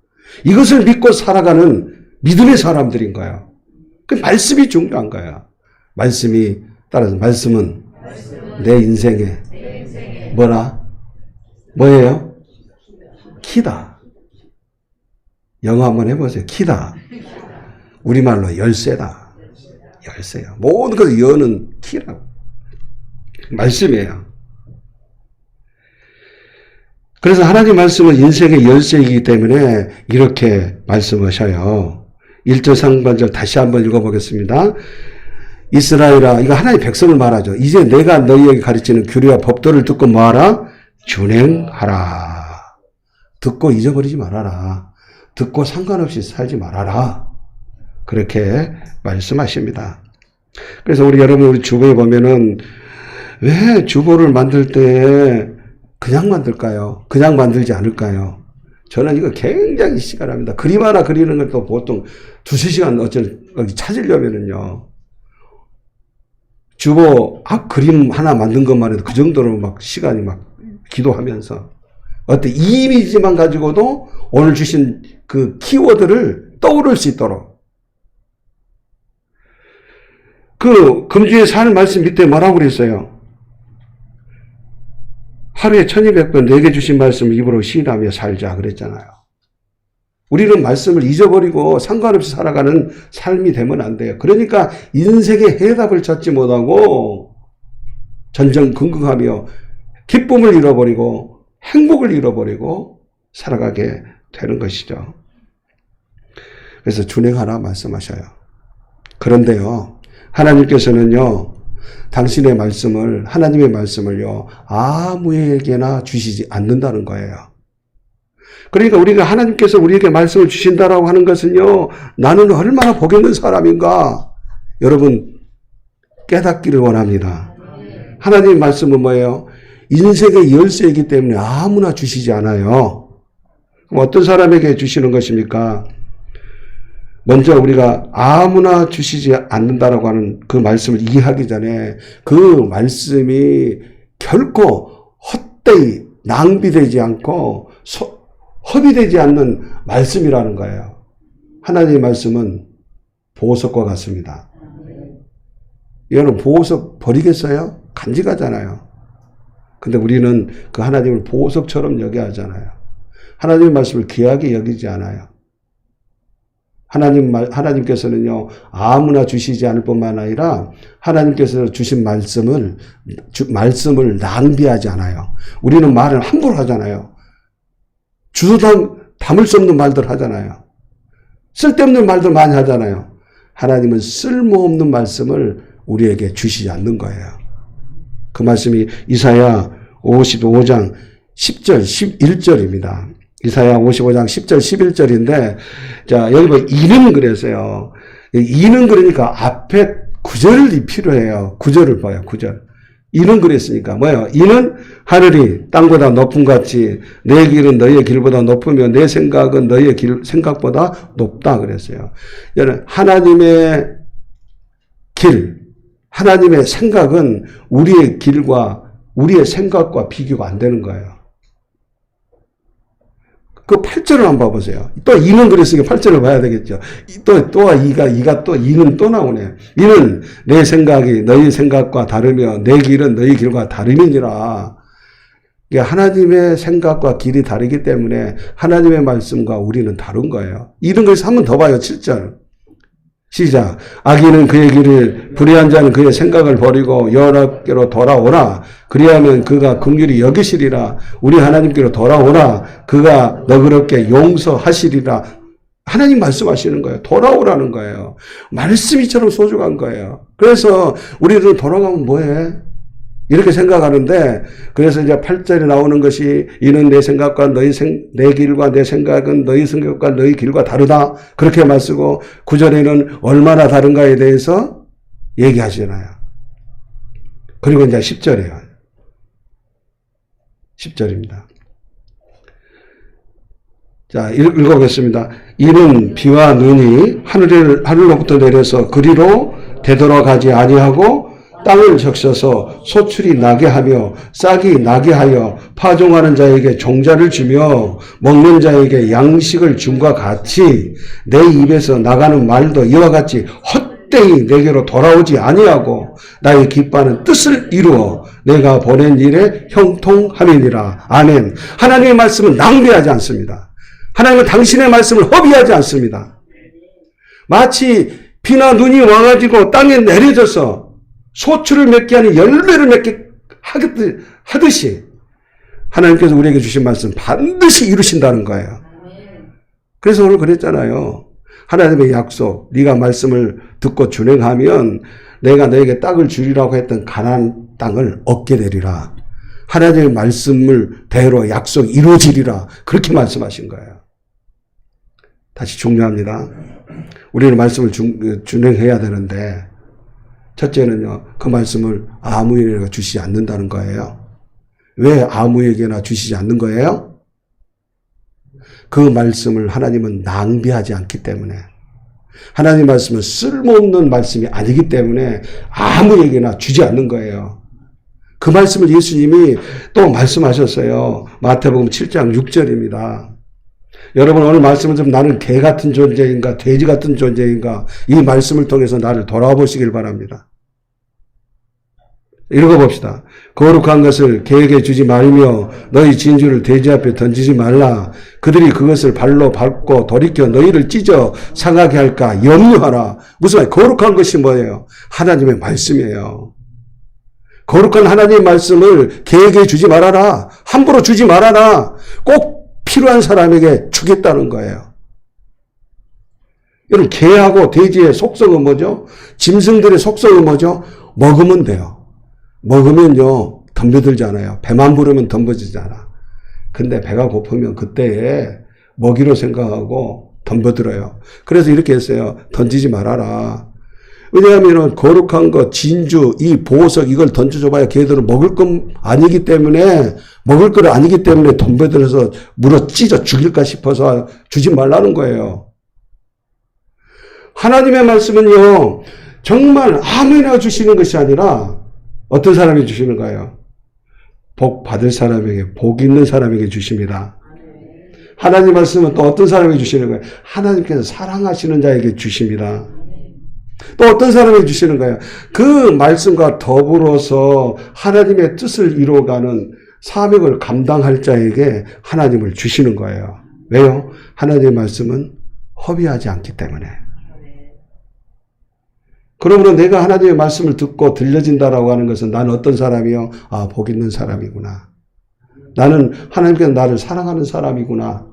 이것을 믿고 살아가는 믿음의 사람들인 거예요. 그 말씀이 중요한 거예요. 따라서 말씀은 내 인생의 뭐예요? 키다. 영어 한번 해보세요. 키다. 우리말로 열쇠다. 열쇠야. 모든 것을 여는 키라고. 말씀이에요. 그래서 하나님 말씀은 인생의 열쇠이기 때문에 이렇게 말씀하셔요. 1절 상반절 다시 한번 읽어보겠습니다. 이스라엘아, 이거 하나님 백성을 말하죠. 이제 내가 너희에게 가르치는 규례와 법도를 듣고 뭐하라? 준행하라. 듣고 잊어버리지 말아라. 듣고 상관없이 살지 말아라. 그렇게 말씀하십니다. 그래서 우리 주보에 보면은 왜 주보를 만들 때 그냥 만들까요? 그냥 만들지 않을까요? 저는 이거 굉장히 시간합니다. 그림 하나 그리는 것도 보통 2-3시간 찾으려면은요. 주보 앞 그림 하나 만든 것만 해도 그 정도로 막 시간이 막 기도하면서 어때 이 이미지만 가지고도 오늘 주신 그 키워드를 떠오를 수 있도록 그 금주의 살 말씀 밑에 뭐라고 그랬어요? 하루에 1200번 내게 주신 말씀을 입으로 시인하며 살자 그랬잖아요. 우리는 말씀을 잊어버리고 상관없이 살아가는 삶이 되면 안 돼요. 그러니까 인생의 해답을 찾지 못하고 전전긍긍하며 기쁨을 잃어버리고 행복을 잃어버리고 살아가게 되는 것이죠. 그래서 준행하라 말씀하셔요. 그런데요, 하나님께서는요, 당신의 말씀을, 하나님의 말씀을요, 아무에게나 주시지 않는다는 거예요. 그러니까 우리가 하나님께서 우리에게 말씀을 주신다라고 하는 것은요, 나는 얼마나 복 있는 사람인가, 여러분, 깨닫기를 원합니다. 하나님의 말씀은 뭐예요? 인생의 열쇠이기 때문에 아무나 주시지 않아요. 그럼 어떤 사람에게 주시는 것입니까? 먼저 우리가 아무나 주시지 않는다라고 하는 그 말씀을 이해하기 전에 그 말씀이 결코 헛되이 낭비되지 않고 허비되지 않는 말씀이라는 거예요. 하나님의 말씀은 보석과 같습니다. 이거는 보석 버리겠어요? 간직하잖아요. 근데 우리는 그 하나님을 보석처럼 여겨야 하잖아요. 하나님의 말씀을 귀하게 여기지 않아요. 하나님께서는요, 아무나 주시지 않을 뿐만 아니라 하나님께서 주신 말씀을 낭비하지 않아요. 우리는 말을 함부로 하잖아요. 주워 담을 수 없는 말들 하잖아요. 쓸데없는 말들 많이 하잖아요. 하나님은 쓸모없는 말씀을 우리에게 주시지 않는 거예요. 그 말씀이 이사야 55장 10절, 11절입니다. 이사야 55장 10절, 11절인데, 자, 여기 뭐, 이는 그래서요. 이는 그러니까 앞에 구절이 필요해요. 구절을 봐요, 구절. 이는 그랬으니까, 뭐예요? 이는 하늘이 땅보다 높음 같이 내 길은 너희의 길보다 높으며 내 생각은 너희의 생각보다 높다 그랬어요. 하나님의 길, 하나님의 생각은 우리의 길과 우리의 생각과 비교가 안 되는 거예요. 그 8절을 한번 봐보세요. 또 이는 그랬으니까 8절을 봐야 되겠죠. 이가 또 이는 또 나오네. 이는 내 생각이 너희 생각과 다르며 내 길은 너희 길과 다름이니라. 이게 하나님의 생각과 길이 다르기 때문에 하나님의 말씀과 우리는 다른 거예요. 이런 것을 한 번 더 봐요. 7절. 시작. 악인은 그의 길을, 불의한 자는 그의 생각을 버리고 여호와께로 돌아오라. 그리하면 그가 긍휼히 여기시리라. 우리 하나님께로 돌아오라. 그가 너그럽게 용서하시리라. 하나님 말씀하시는 거예요. 돌아오라는 거예요. 말씀이처럼 소중한 거예요. 그래서 우리는 돌아가면 뭐해? 이렇게 생각하는데, 그래서 이제 8절에 나오는 것이 이는 내 생각과 내 길과 내 생각은 너희 생각과 너희 길과 다르다. 그렇게 말쓰고 9절에는 얼마나 다른가에 대해서 얘기하시잖아요. 그리고 이제 10절이에요. 10절입니다. 자, 읽어보겠습니다. 이는 비와 눈이 하늘로부터 내려서 그리로 되돌아가지 아니하고 땅을 적셔서 소출이 나게 하며 싹이 나게 하여 파종하는 자에게 종자를 주며 먹는 자에게 양식을 줌과 같이 내 입에서 나가는 말도 이와 같이 헛되이 내게로 돌아오지 아니하고 나의 기뻐하는 뜻을 이루어 내가 보낸 일에 형통함이니라. 아멘. 하나님의 말씀은 낭비하지 않습니다. 하나님은 당신의 말씀을 허비하지 않습니다. 마치 비나 눈이 와가지고 땅에 내려져서 소출을 맺게 하는 열매를 맺게 하듯이 하나님께서 우리에게 주신 말씀 반드시 이루신다는 거예요. 그래서 오늘 그랬잖아요. 하나님의 약속, 네가 말씀을 듣고 준행하면 내가 너에게 땅을 주리라고 했던 가나안 땅을 얻게 되리라. 하나님의 말씀을 대로 약속이 이루어지리라. 그렇게 말씀하신 거예요. 다시 중요합니다. 우리는 말씀을 준행해야 되는데 첫째는요, 그 말씀을 아무에게나 주시지 않는다는 거예요. 왜 아무에게나 주시지 않는 거예요? 그 말씀을 하나님은 낭비하지 않기 때문에, 하나님 말씀은 쓸모없는 말씀이 아니기 때문에 아무에게나 주지 않는 거예요. 그 말씀을 예수님이 또 말씀하셨어요. 마태복음 7장 6절입니다. 여러분, 오늘 말씀은 좀 나는 개 같은 존재인가 돼지 같은 존재인가, 이 말씀을 통해서 나를 돌아보시길 바랍니다. 읽어봅시다. 거룩한 것을 개에게 주지 말며 너희 진주를 돼지 앞에 던지지 말라. 그들이 그것을 발로 밟고 돌이켜 너희를 찢어 상하게 할까 염려하라. 무슨 말? 거룩한 것이 뭐예요? 하나님의 말씀이에요. 거룩한 하나님의 말씀을 개에게 주지 말아라. 함부로 주지 말아라. 꼭 필요한 사람에게 주겠다는 거예요. 여러분, 개하고 돼지의 속성은 뭐죠? 짐승들의 속성은 뭐죠? 먹으면 돼요. 먹으면요, 덤벼들잖아요. 배만 부르면 덤벼지잖아. 근데 배가 고프면 그때에 먹이로 생각하고 덤벼들어요. 그래서 이렇게 했어요. 던지지 말아라. 왜냐하면 거룩한 것, 진주, 이 보석, 이걸 던져줘봐야 걔들은 먹을 것 아니기 때문에, 덤벼들어서 물어 찢어 죽일까 싶어서 주지 말라는 거예요. 하나님의 말씀은요, 정말 아무나 주시는 것이 아니라 어떤 사람이 주시는 거예요? 복 받을 사람에게, 복 있는 사람에게 주십니다. 하나님 말씀은 또 어떤 사람에게 주시는 거예요? 하나님께서 사랑하시는 자에게 주십니다. 또 어떤 사람에게 주시는 거예요? 그 말씀과 더불어서 하나님의 뜻을 이루어가는 사명을 감당할 자에게 하나님을 주시는 거예요. 왜요? 하나님의 말씀은 허비하지 않기 때문에. 그러므로 내가 하나님의 말씀을 듣고 들려진다라고 하는 것은 나는 어떤 사람이요? 아, 복 있는 사람이구나. 나는 하나님께서 나를 사랑하는 사람이구나.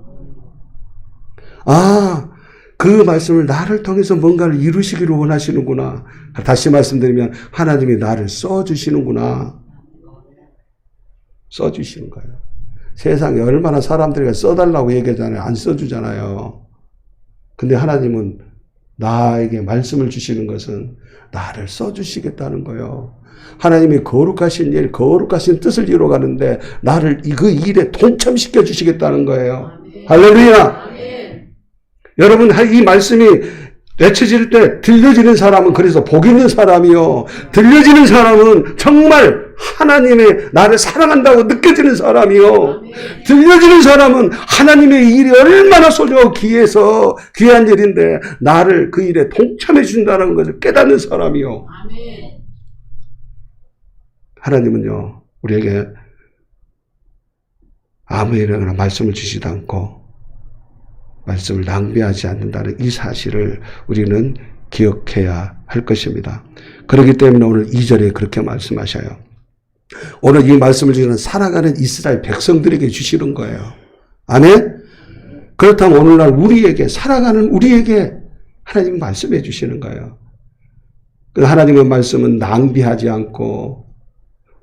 아, 그 말씀을 나를 통해서 뭔가를 이루시기를 원하시는구나. 다시 말씀드리면 하나님이 나를 써주시는구나. 써주시는 거예요. 세상에 얼마나 사람들이 써달라고 얘기하잖아요. 안 써주잖아요. 근데 하나님은 나에게 말씀을 주시는 것은 나를 써주시겠다는 거예요. 하나님이 거룩하신 일, 거룩하신 뜻을 이루어가는데 나를 그 일에 동참시켜 주시겠다는 거예요. 할렐루야! 여러분, 이 말씀이 외쳐질 때 들려지는 사람은 그래서 복 있는 사람이요. 들려지는 사람은 정말 하나님의 나를 사랑한다고 느껴지는 사람이요. 들려지는 사람은 하나님의 일이 얼마나 소중하고 귀한 일인데 나를 그 일에 동참해 준다는 것을 깨닫는 사람이요. 하나님은요, 우리에게 아무에게나 말씀을 주시지 않고 말씀을 낭비하지 않는다는 이 사실을 우리는 기억해야 할 것입니다. 그렇기 때문에 오늘 2절에 그렇게 말씀하셔요. 오늘 이 말씀을 주시는 살아가는 이스라엘 백성들에게 주시는 거예요. 아멘? 그렇다면 오늘날 우리에게, 살아가는 우리에게 하나님 말씀해 주시는 거예요. 하나님의 말씀은 낭비하지 않고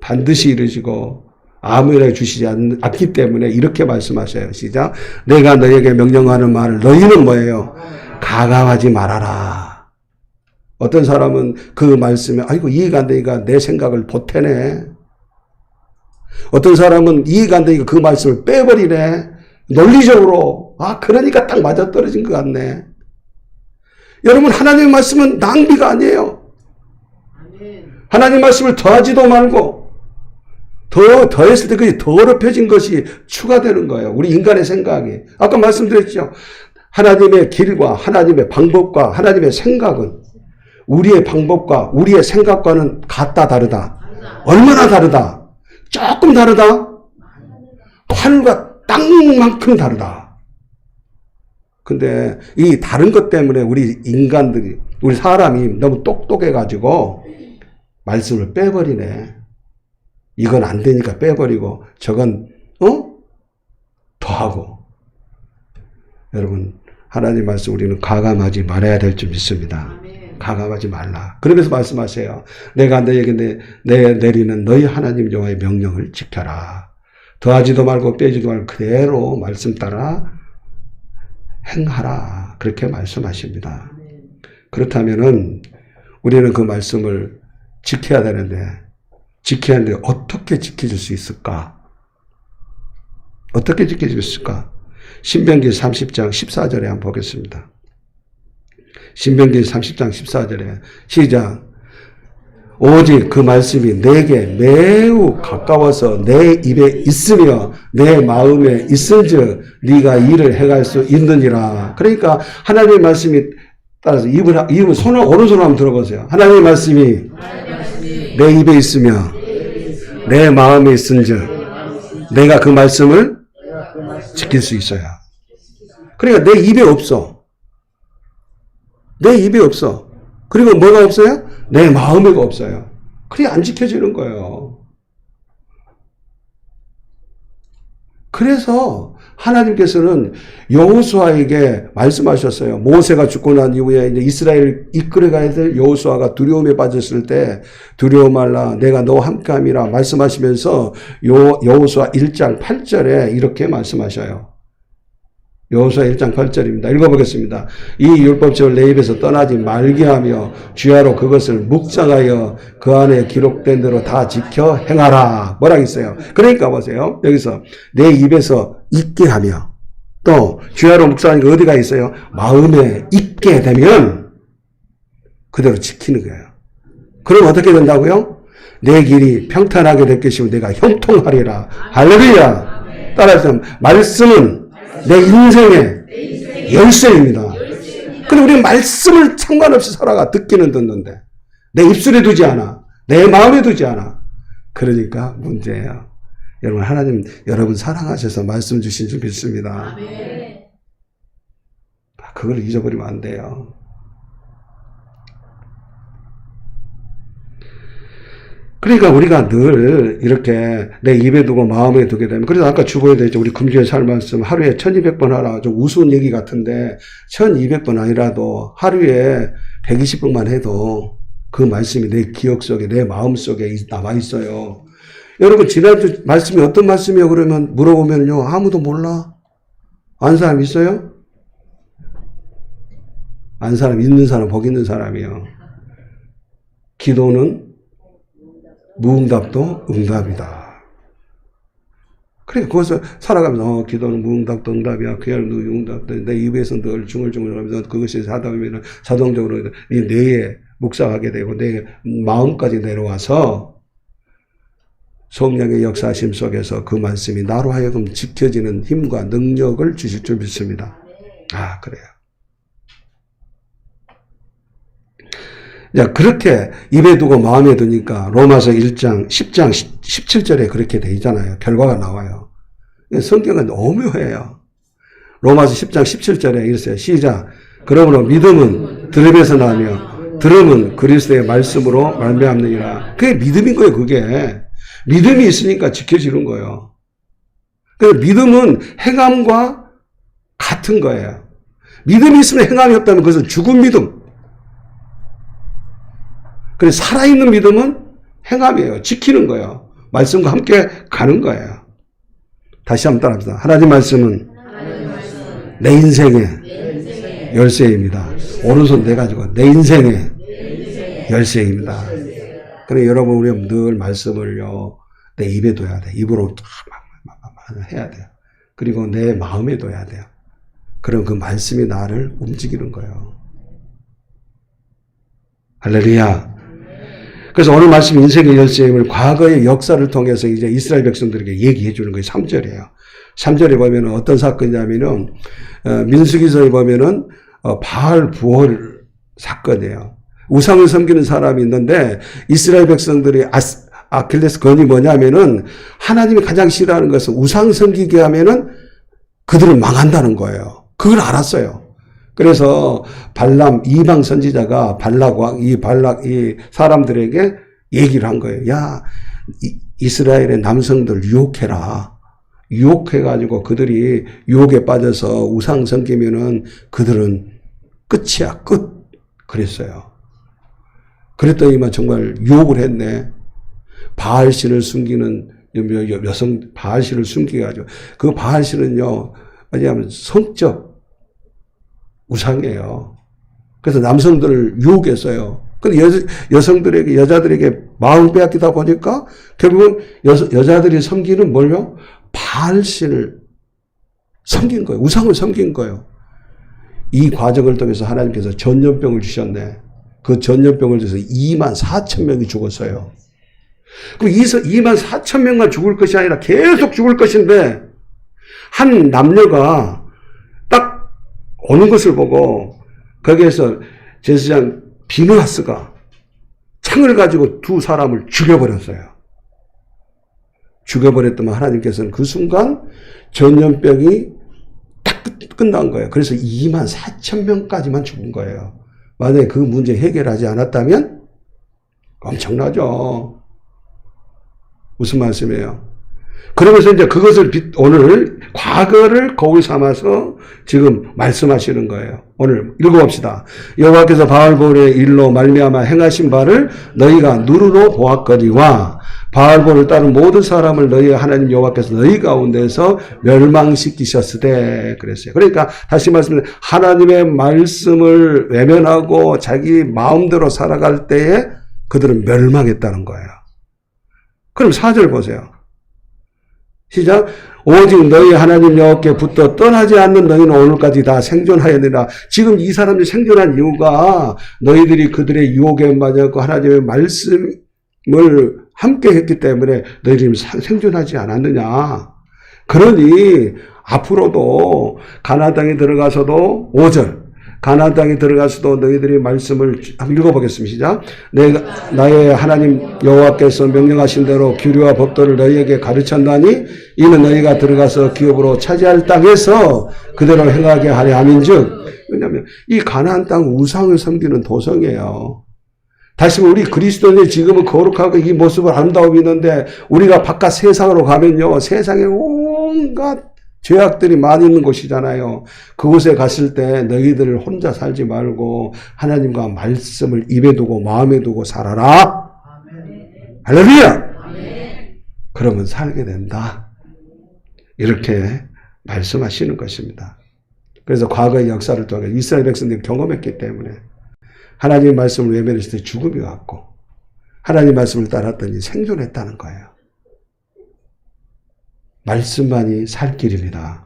반드시 이루어지고 아무에나 주시지 않기 때문에 이렇게 말씀하셔요. 시작. 내가 너에게 명령하는 말을 너희는 뭐예요? 가감하지 말아라. 어떤 사람은 그 말씀에 아이고 이해가 안 되니까 내 생각을 보태네. 어떤 사람은 이해가 안 되니까 그 말씀을 빼버리네. 논리적으로 그러니까 딱 맞아떨어진 것 같네. 여러분, 하나님의 말씀은 낭비가 아니에요. 하나님 말씀을 더하지도 말고 더했을 때 그게 더럽혀진 것이 추가되는 거예요. 우리 인간의 생각이. 아까 말씀드렸죠. 하나님의 길과 하나님의 방법과 하나님의 생각은 우리의 방법과 우리의 생각과는 같다 다르다. 얼마나 다르다. 조금 다르다? 하늘과 땅만큼 다르다. 근데 이 다른 것 때문에 우리 인간들이, 우리 사람이 너무 똑똑해가지고 말씀을 빼버리네. 이건 안 되니까 빼버리고 저건 더하고. 여러분, 하나님 말씀 우리는 가감하지 말아야 될 줄 믿습니다. 가감하지 말라. 그러면서 말씀하세요. 내가 너에게 내리는 너희 하나님 여호와의 명령을 지켜라. 더하지도 말고 빼지도 말고 그대로 말씀 따라 행하라. 그렇게 말씀하십니다. 그렇다면은 우리는 그 말씀을 지켜야 되는데 어떻게 지켜줄 수 있을까? 어떻게 지켜줄 수 있을까? 신명기 30장 14절에 한번 보겠습니다. 신명기 30장 14절에 시작. 오직 그 말씀이 내게 매우 가까워서 내 입에 있으며 내 마음에 있은즉 네가 이를 행할 수 있느니라. 그러니까 하나님의 말씀이 따라서 입을 오른손으로 한번 들어보세요. 하나님의 말씀이 내 입에 있으며 내 마음에 있은즉 내가 그 말씀을 지킬 수 있어요. 그러니까 내 입에 없어. 내 입에 없어. 그리고 뭐가 없어요? 내 마음에가 없어요. 그래 안 지켜지는 거예요. 그래서 하나님께서는 여호수아에게 말씀하셨어요. 모세가 죽고 난 이후에 이제 이스라엘을 이끌어가야 될 여호수아가 두려움에 빠졌을 때 두려워 말라 내가 너와 함께함이라 말씀하시면서 여호수아 1장 8절에 이렇게 말씀하셔요. 여호수아 1장 8절입니다. 읽어보겠습니다. 이 율법책을 내 입에서 떠나지 말게 하며 주야로 그것을 묵상하여 그 안에 기록된 대로 다 지켜 행하라. 뭐라고 있어요? 그러니까 보세요. 여기서 내 입에서 있게 하며 또 주야로 묵상하니까 어디가 있어요? 마음에 있게 되면 그대로 지키는 거예요. 그럼 어떻게 된다고요? 내 길이 평탄하게 될 것이고 내가 형통하리라. 할렐루야. 따라서 말씀은 내 인생의 열쇠입니다. 근데 우리는 말씀을 상관없이 살아가. 듣기는 듣는데 내 입술에 두지 않아. 내 마음에 두지 않아. 그러니까 문제예요. 여러분, 하나님 여러분 사랑하셔서 말씀 주신 줄 믿습니다. 그걸 잊어버리면 안 돼요. 그러니까 우리가 늘 이렇게 내 입에 두고 마음에 두게 되면, 그래서 아까 주보에 되죠. 우리 금주에 살 말씀 하루에 1200번 하라. 좀 우스운 얘기 같은데 1200번 아니라도 하루에 120번만 해도 그 말씀이 내 기억 속에 내 마음 속에 남아 있어요. 여러분, 지난주 말씀이 어떤 말씀이에요? 그러면 물어보면요, 아무도 몰라. 안 사람 있어요? 안 사람, 있는 사람, 복 있는 사람이요. 기도는 무응답도 응답이다. 그러니까 거기서 살아가면서 기도는 무응답도 응답이야. 그야말로 응답도 내 입에서 늘 중얼중얼 하면서 그것이 하다 보면 자동적으로 네 뇌에 묵상하게 되고 내 마음까지 내려와서 성령의 역사심 속에서 그 말씀이 나로 하여금 지켜지는 힘과 능력을 주실 줄 믿습니다. 아, 그래요. 자, 그렇게 입에 두고 마음에 두니까 로마서 1장 10장 17절에 그렇게 돼 있잖아요. 결과가 나와요. 성경은 오묘해요. 로마서 10장 17절에 이랬어요. 시작. 그러므로 믿음은 들음에서 나며 들음은 그리스도의 말씀으로 말미암느니라. 그게 믿음인 거예요. 그게 믿음이 있으니까 지켜지는 거예요. 그래서 믿음은 행함과 같은 거예요. 믿음이 있으면 행함이 없다면 그것은 죽은 믿음. 그래서 살아있는 믿음은 행함이에요. 지키는 거예요. 말씀과 함께 가는 거예요. 다시 한번 따라합시다. 하나님 말씀은 내 인생의 열쇠입니다. 오른손 내가지고 내 인생의 열쇠입니다. 그래 여러분, 우리 늘 말씀을요 내 입에 둬야 돼. 입으로 해야 돼요. 그리고 내 마음에 둬야 돼요. 그럼 그 말씀이 나를 움직이는 거예요. 할렐루야. 그래서 오늘 말씀 인생의 열쇠임을 과거의 역사를 통해서 이제 이스라엘 백성들에게 얘기해 주는 거예요. 3절이에요. 3절에 보면은 어떤 사건이냐면은, 민수기서에 보면은, 바알 부홀 사건이에요. 우상을 섬기는 사람이 있는데, 이스라엘 백성들이 아킬레스 건이 뭐냐면은 하나님이 가장 싫어하는 것은 우상 섬기게 하면은 그들은 망한다는 거예요. 그걸 알았어요. 그래서 발람 이방 선지자가 이 사람들에게 얘기를 한 거예요. 야, 이스라엘의 남성들 유혹해라. 유혹해가지고 그들이 유혹에 빠져서 우상 섬기면은 그들은 끝이야, 끝. 그랬어요. 그랬더니만 정말 유혹을 했네. 바알신을 숨기는 여성, 바알신을 숨기게 하죠. 그 바알신은요, 뭐냐면 성적 우상이에요. 그래서 남성들을 유혹했어요. 근데 여자들에게 마음을 빼앗기다 보니까 결국은 여자들이 섬기는 뭘요? 바알신을 섬긴 거예요. 우상을 섬긴 거예요. 이 과정을 통해서 하나님께서 전염병을 주셨네. 그 전염병을 줘서 24,000명이 죽었어요. 그럼 24,000명만 죽을 것이 아니라 계속 죽을 것인데 한 남녀가 딱 오는 것을 보고 거기에서 제사장 비느하스가 창을 가지고 두 사람을 죽여버렸어요. 죽여버렸더만 하나님께서는 그 순간 전염병이 딱 끝난 거예요. 그래서 24,000명까지만 죽은 거예요. 만약에 그 문제 해결하지 않았다면 엄청나죠. 무슨 말씀이에요? 그러면서 이제 그것을 오늘 과거를 거울 삼아서 지금 말씀하시는 거예요. 오늘 읽어봅시다. 여호와께서 바알볼의 일로 말미암아 행하신 바를 너희가 눈으로 보았거니와 바알볼을 따른 모든 사람을 너희 하나님 여호와께서 너희 가운데서 멸망시키셨으되 그랬어요. 그러니까 다시 말씀드리면 하나님의 말씀을 외면하고 자기 마음대로 살아갈 때에 그들은 멸망했다는 거예요. 그럼 4절 보세요. 시작. 오직 너희 하나님 여호와께 붙어 떠나지 않는 너희는 오늘까지 다 생존하였느니라. 지금 이 사람들이 생존한 이유가 너희들이 그들의 유혹에 맞았고 하나님의 말씀을 함께 했기 때문에 너희들이 생존하지 않았느냐. 그러니 앞으로도 가나안 땅에 들어가서도 5절 가나안 땅에 들어가서도 너희들이 말씀을 한번 읽어보겠습니다. 시작. 내가 나의 하나님 여호와께서 명령하신 대로 규례와 법도를 너희에게 가르쳤나니 이는 너희가 들어가서 기업으로 차지할 땅에서 그대로 행하게 하려 함인즉. 왜냐하면 이 가나안 땅 우상을 섬기는 도성이에요. 다시 우리 그리스도인이 지금은 거룩하고 이 모습을 아름다움이 있는데 우리가 바깥 세상으로 가면요 세상에 온갖 죄악들이 많이 있는 곳이잖아요. 그곳에 갔을 때 너희들 혼자 살지 말고 하나님과 말씀을 입에 두고 마음에 두고 살아라. 아멘. 할렐루야. 아멘. 그러면 살게 된다. 이렇게 말씀하시는 것입니다. 그래서 과거의 역사를 통해 이스라엘 백성들이 경험했기 때문에 하나님의 말씀을 외면했을 때 죽음이 왔고 하나님의 말씀을 따랐더니 생존했다는 거예요. 말씀만이 살 길입니다.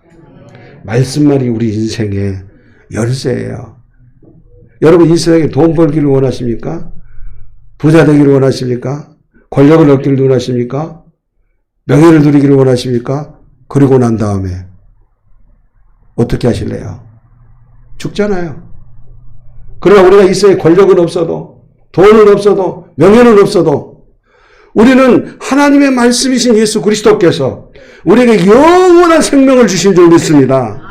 말씀만이 우리 인생의 열쇠예요. 여러분 이 세상에 돈 벌기를 원하십니까? 부자 되기를 원하십니까? 권력을 얻기를 원하십니까? 명예를 누리기를 원하십니까? 그리고 난 다음에 어떻게 하실래요? 죽잖아요. 그러나 우리가 이 세상에 권력은 없어도 돈은 없어도 명예는 없어도 우리는 하나님의 말씀이신 예수 그리스도께서 우리에게 영원한 생명을 주신 줄 믿습니다.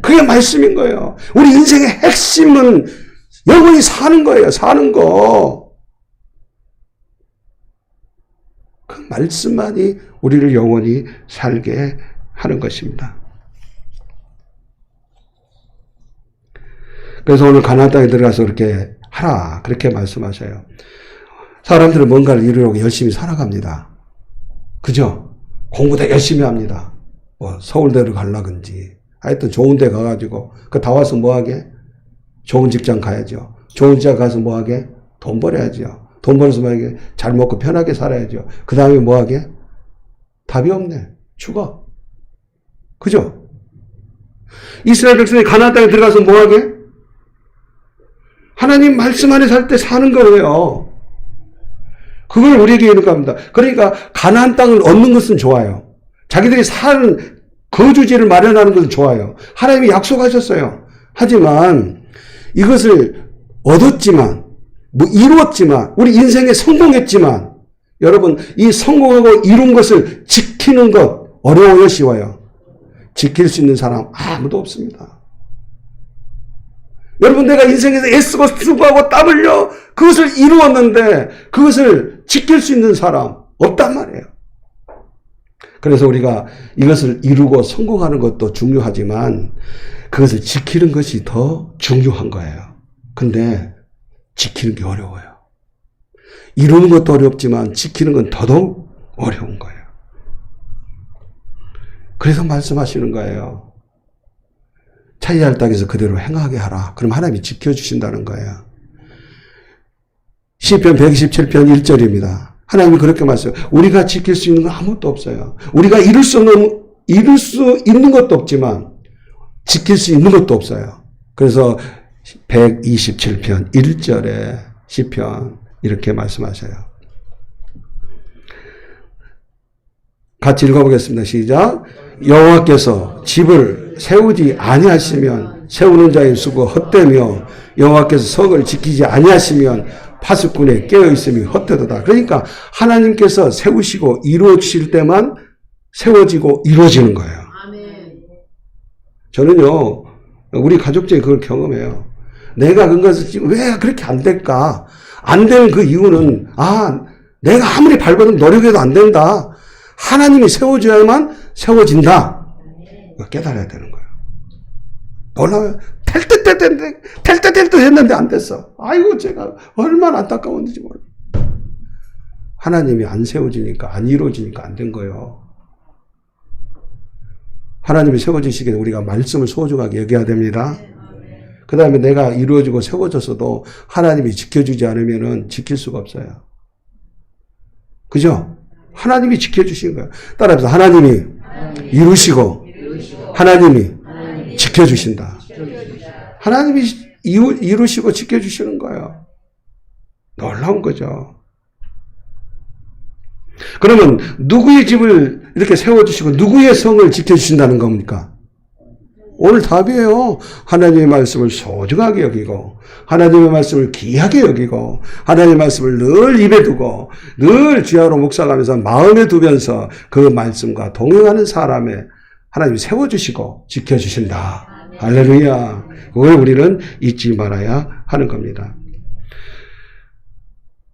그게 말씀인 거예요. 우리 인생의 핵심은 영원히 사는 거예요. 사는 거. 그 말씀만이 우리를 영원히 살게 하는 것입니다. 그래서 오늘 가나안 땅에 들어가서 그렇게 하라. 그렇게 말씀하셔요. 사람들은 뭔가를 이루려고 열심히 살아갑니다. 그죠? 공부도 열심히 합니다. 뭐 서울대로 가려든지 하여튼 좋은 데 가가지고 그 다 와서 뭐하게? 좋은 직장 가야죠. 좋은 직장 가서 뭐하게? 돈 벌어야죠. 돈 벌어서 뭐하게? 잘 먹고 편하게 살아야죠. 그 다음에 뭐하게? 답이 없네. 죽어. 그죠? 이스라엘 백성이 가나안 땅에 들어가서 뭐하게? 하나님 말씀 안에 살 때 사는 거예요. 그걸 우리에게 이렇게 합니다. 그러니까 가나안 땅을 얻는 것은 좋아요. 자기들이 사는 거주지를 마련하는 것은 좋아요. 하나님이 약속하셨어요. 하지만 이것을 얻었지만 뭐 이루었지만 우리 인생에 성공했지만 여러분, 이 성공하고 이룬 것을 지키는 것 어려워요, 쉬워요? 지킬 수 있는 사람 아무도 없습니다. 여러분, 내가 인생에서 애쓰고 수고하고 땀 흘려 그것을 이루었는데 그것을 지킬 수 있는 사람 없단 말이에요. 그래서 우리가 이것을 이루고 성공하는 것도 중요하지만 그것을 지키는 것이 더 중요한 거예요. 근데 지키는 게 어려워요. 이루는 것도 어렵지만 지키는 건 더더욱 어려운 거예요. 그래서 말씀하시는 거예요. 차이할 땅에서 그대로 행하게 하라. 그럼 하나님이 지켜주신다는 거예요. 시편 127편 1절입니다. 하나님이 그렇게 말씀해요. 우리가 지킬 수 있는 건 아무것도 없어요. 우리가 이룰 수 있는 것도 없지만 지킬 수 있는 것도 없어요. 그래서 127편 1절에 시편 이렇게 말씀하셔요. 같이 읽어보겠습니다. 시작. 여호와께서 집을 세우지 아니하시면 세우는 자의 수고 헛되며 여호와께서 성을 지키지 아니하시면 파수꾼의 깨어있음이 헛되도다. 그러니까 하나님께서 세우시고 이루어 주실 때만 세워지고 이루어지는 거예요. 저는요, 우리 가족 중에 그걸 경험해요. 내가 그것을 지금 왜 그렇게 안 될까? 안 되는 그 이유는, 내가 아무리 발버둥 노력해도 안 된다. 하나님이 세워줘야만 세워진다. 깨달아야 되는 거예요. 놀라워요. 될 때 했는데 안 됐어. 아이고, 제가 얼마나 안타까웠는지 몰라. 하나님이 안 세워지니까, 안 이루어지니까 안 된 거예요. 하나님이 세워주시기에 우리가 말씀을 소중하게 여겨야 됩니다. 그 다음에 내가 이루어지고 세워졌어도 하나님이 지켜주지 않으면 지킬 수가 없어요. 그죠? 하나님이 지켜주신 거예요. 따라해서 하나님이 이루시고 하나님이 지켜주신다. 하나님이 이루시고 지켜주시는 거예요. 놀라운 거죠. 그러면 누구의 집을 이렇게 세워주시고 누구의 성을 지켜주신다는 겁니까? 오늘 답이에요. 하나님의 말씀을 소중하게 여기고 하나님의 말씀을 귀하게 여기고 하나님의 말씀을 늘 입에 두고 늘 주야로 묵상하면서 마음에 두면서 그 말씀과 동행하는 사람에 하나님이 세워주시고 지켜주신다. 할렐루야. 그걸 우리는 잊지 말아야 하는 겁니다.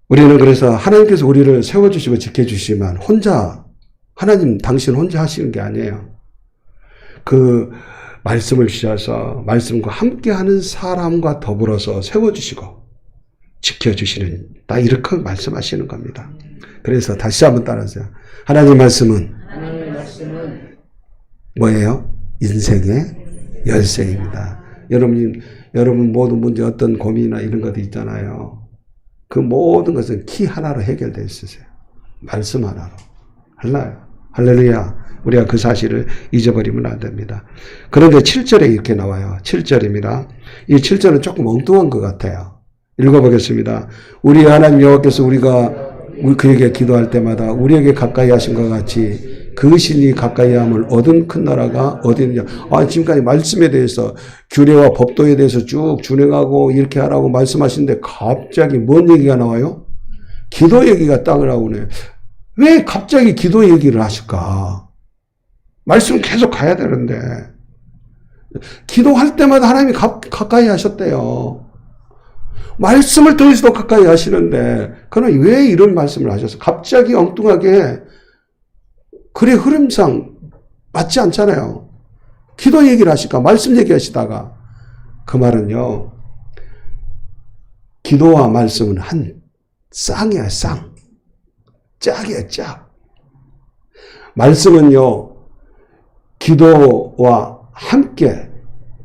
우리는 그래서 하나님께서 우리를 세워주시고 지켜주시지만 하나님 당신 혼자 하시는 게 아니에요. 그 말씀을 주셔서 말씀과 함께하는 사람과 더불어서 세워주시고 지켜주시는, 다 이렇게 말씀하시는 겁니다. 그래서 다시 한번 따라하세요. 하나님 말씀은 뭐예요? 인생의 열쇠입니다. 여러분 모든 문제, 어떤 고민이나 이런 것도 있잖아요. 그 모든 것은 키 하나로 해결되어 있으세요. 말씀 하나로. 할렐루야. 우리가 그 사실을 잊어버리면 안 됩니다. 그런데 7절에 이렇게 나와요. 7절입니다. 이 7절은 조금 엉뚱한 것 같아요. 읽어보겠습니다. 우리 하나님 여호와께서 우리가 그에게 기도할 때마다 우리에게 가까이 하신 것 같이 그 신이 가까이 함을 얻은 큰 나라가 어디 있느냐. 지금까지 말씀에 대해서 규례와 법도에 대해서 쭉 준행하고 이렇게 하라고 말씀하시는데 갑자기 뭔 얘기가 나와요? 기도 얘기가 딱 나오네. 왜 갑자기 기도 얘기를 하실까? 말씀 계속 가야 되는데. 기도할 때마다 하나님이 가까이 하셨대요. 말씀을 통해서도 가까이 하시는데, 그러나 왜 이런 말씀을 하셨어요? 갑자기 엉뚱하게, 글의 흐름상 맞지 않잖아요. 기도 얘기를 하실까? 말씀 얘기하시다가. 그 말은요, 기도와 말씀은 한 쌍이야, 쌍. 짝이야, 짝. 말씀은요, 기도와 함께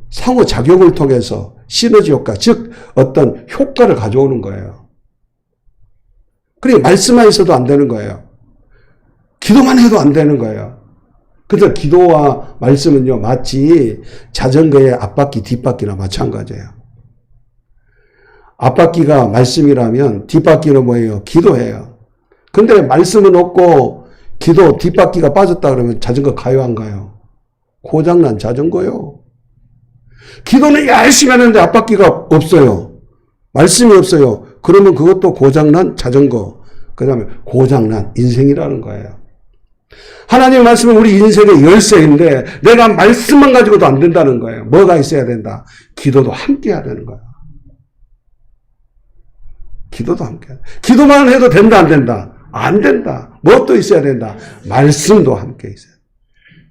상호작용을 통해서 시너지 효과, 즉 어떤 효과를 가져오는 거예요. 그러니까 말씀만 있어도 안 되는 거예요. 기도만 해도 안 되는 거예요. 그래서 기도와 말씀은요, 마치 자전거의 앞바퀴, 뒷바퀴나 마찬가지예요. 앞바퀴가 말씀이라면 뒷바퀴는 뭐예요? 기도예요. 근데 말씀은 없고 기도, 뒷바퀴가 빠졌다 그러면 자전거 가요, 안 가요? 고장난 자전거요. 기도는 열심히 하는데 앞바퀴가 없어요. 말씀이 없어요. 그러면 그것도 고장난 자전거. 그 다음에 고장난 인생이라는 거예요. 하나님의 말씀은 우리 인생의 열쇠인데 내가 말씀만 가지고도 안 된다는 거예요. 뭐가 있어야 된다? 기도도 함께 해야 되는 거예요. 기도도 함께. 기도만 해도 된다 안 된다? 안 된다. 무엇도 있어야 된다? 말씀도 함께 있어야 된다.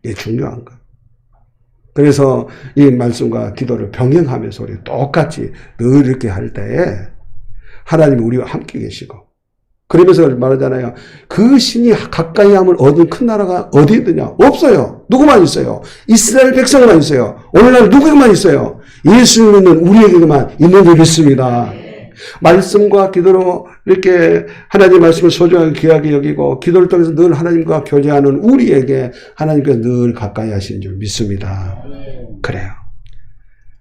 이게 중요한 거예요. 그래서 이 말씀과 기도를 병행하면서 우리 똑같이 늘 이렇게 할 때에 하나님이 우리와 함께 계시고 그러면서 말하잖아요. 그 신이 가까이 함을 얻은 큰 나라가 어디 있느냐? 없어요. 누구만 있어요? 이스라엘 백성만 있어요. 오늘날 누구만 있어요? 예수 믿는 우리에게만 있는 줄 믿습니다. 말씀과 기도로 이렇게 하나님의 말씀을 소중하게 귀하게 여기고 기도를 통해서 늘 하나님과 교제하는 우리에게 하나님께서 늘 가까이 하시는 줄 믿습니다. 그래요.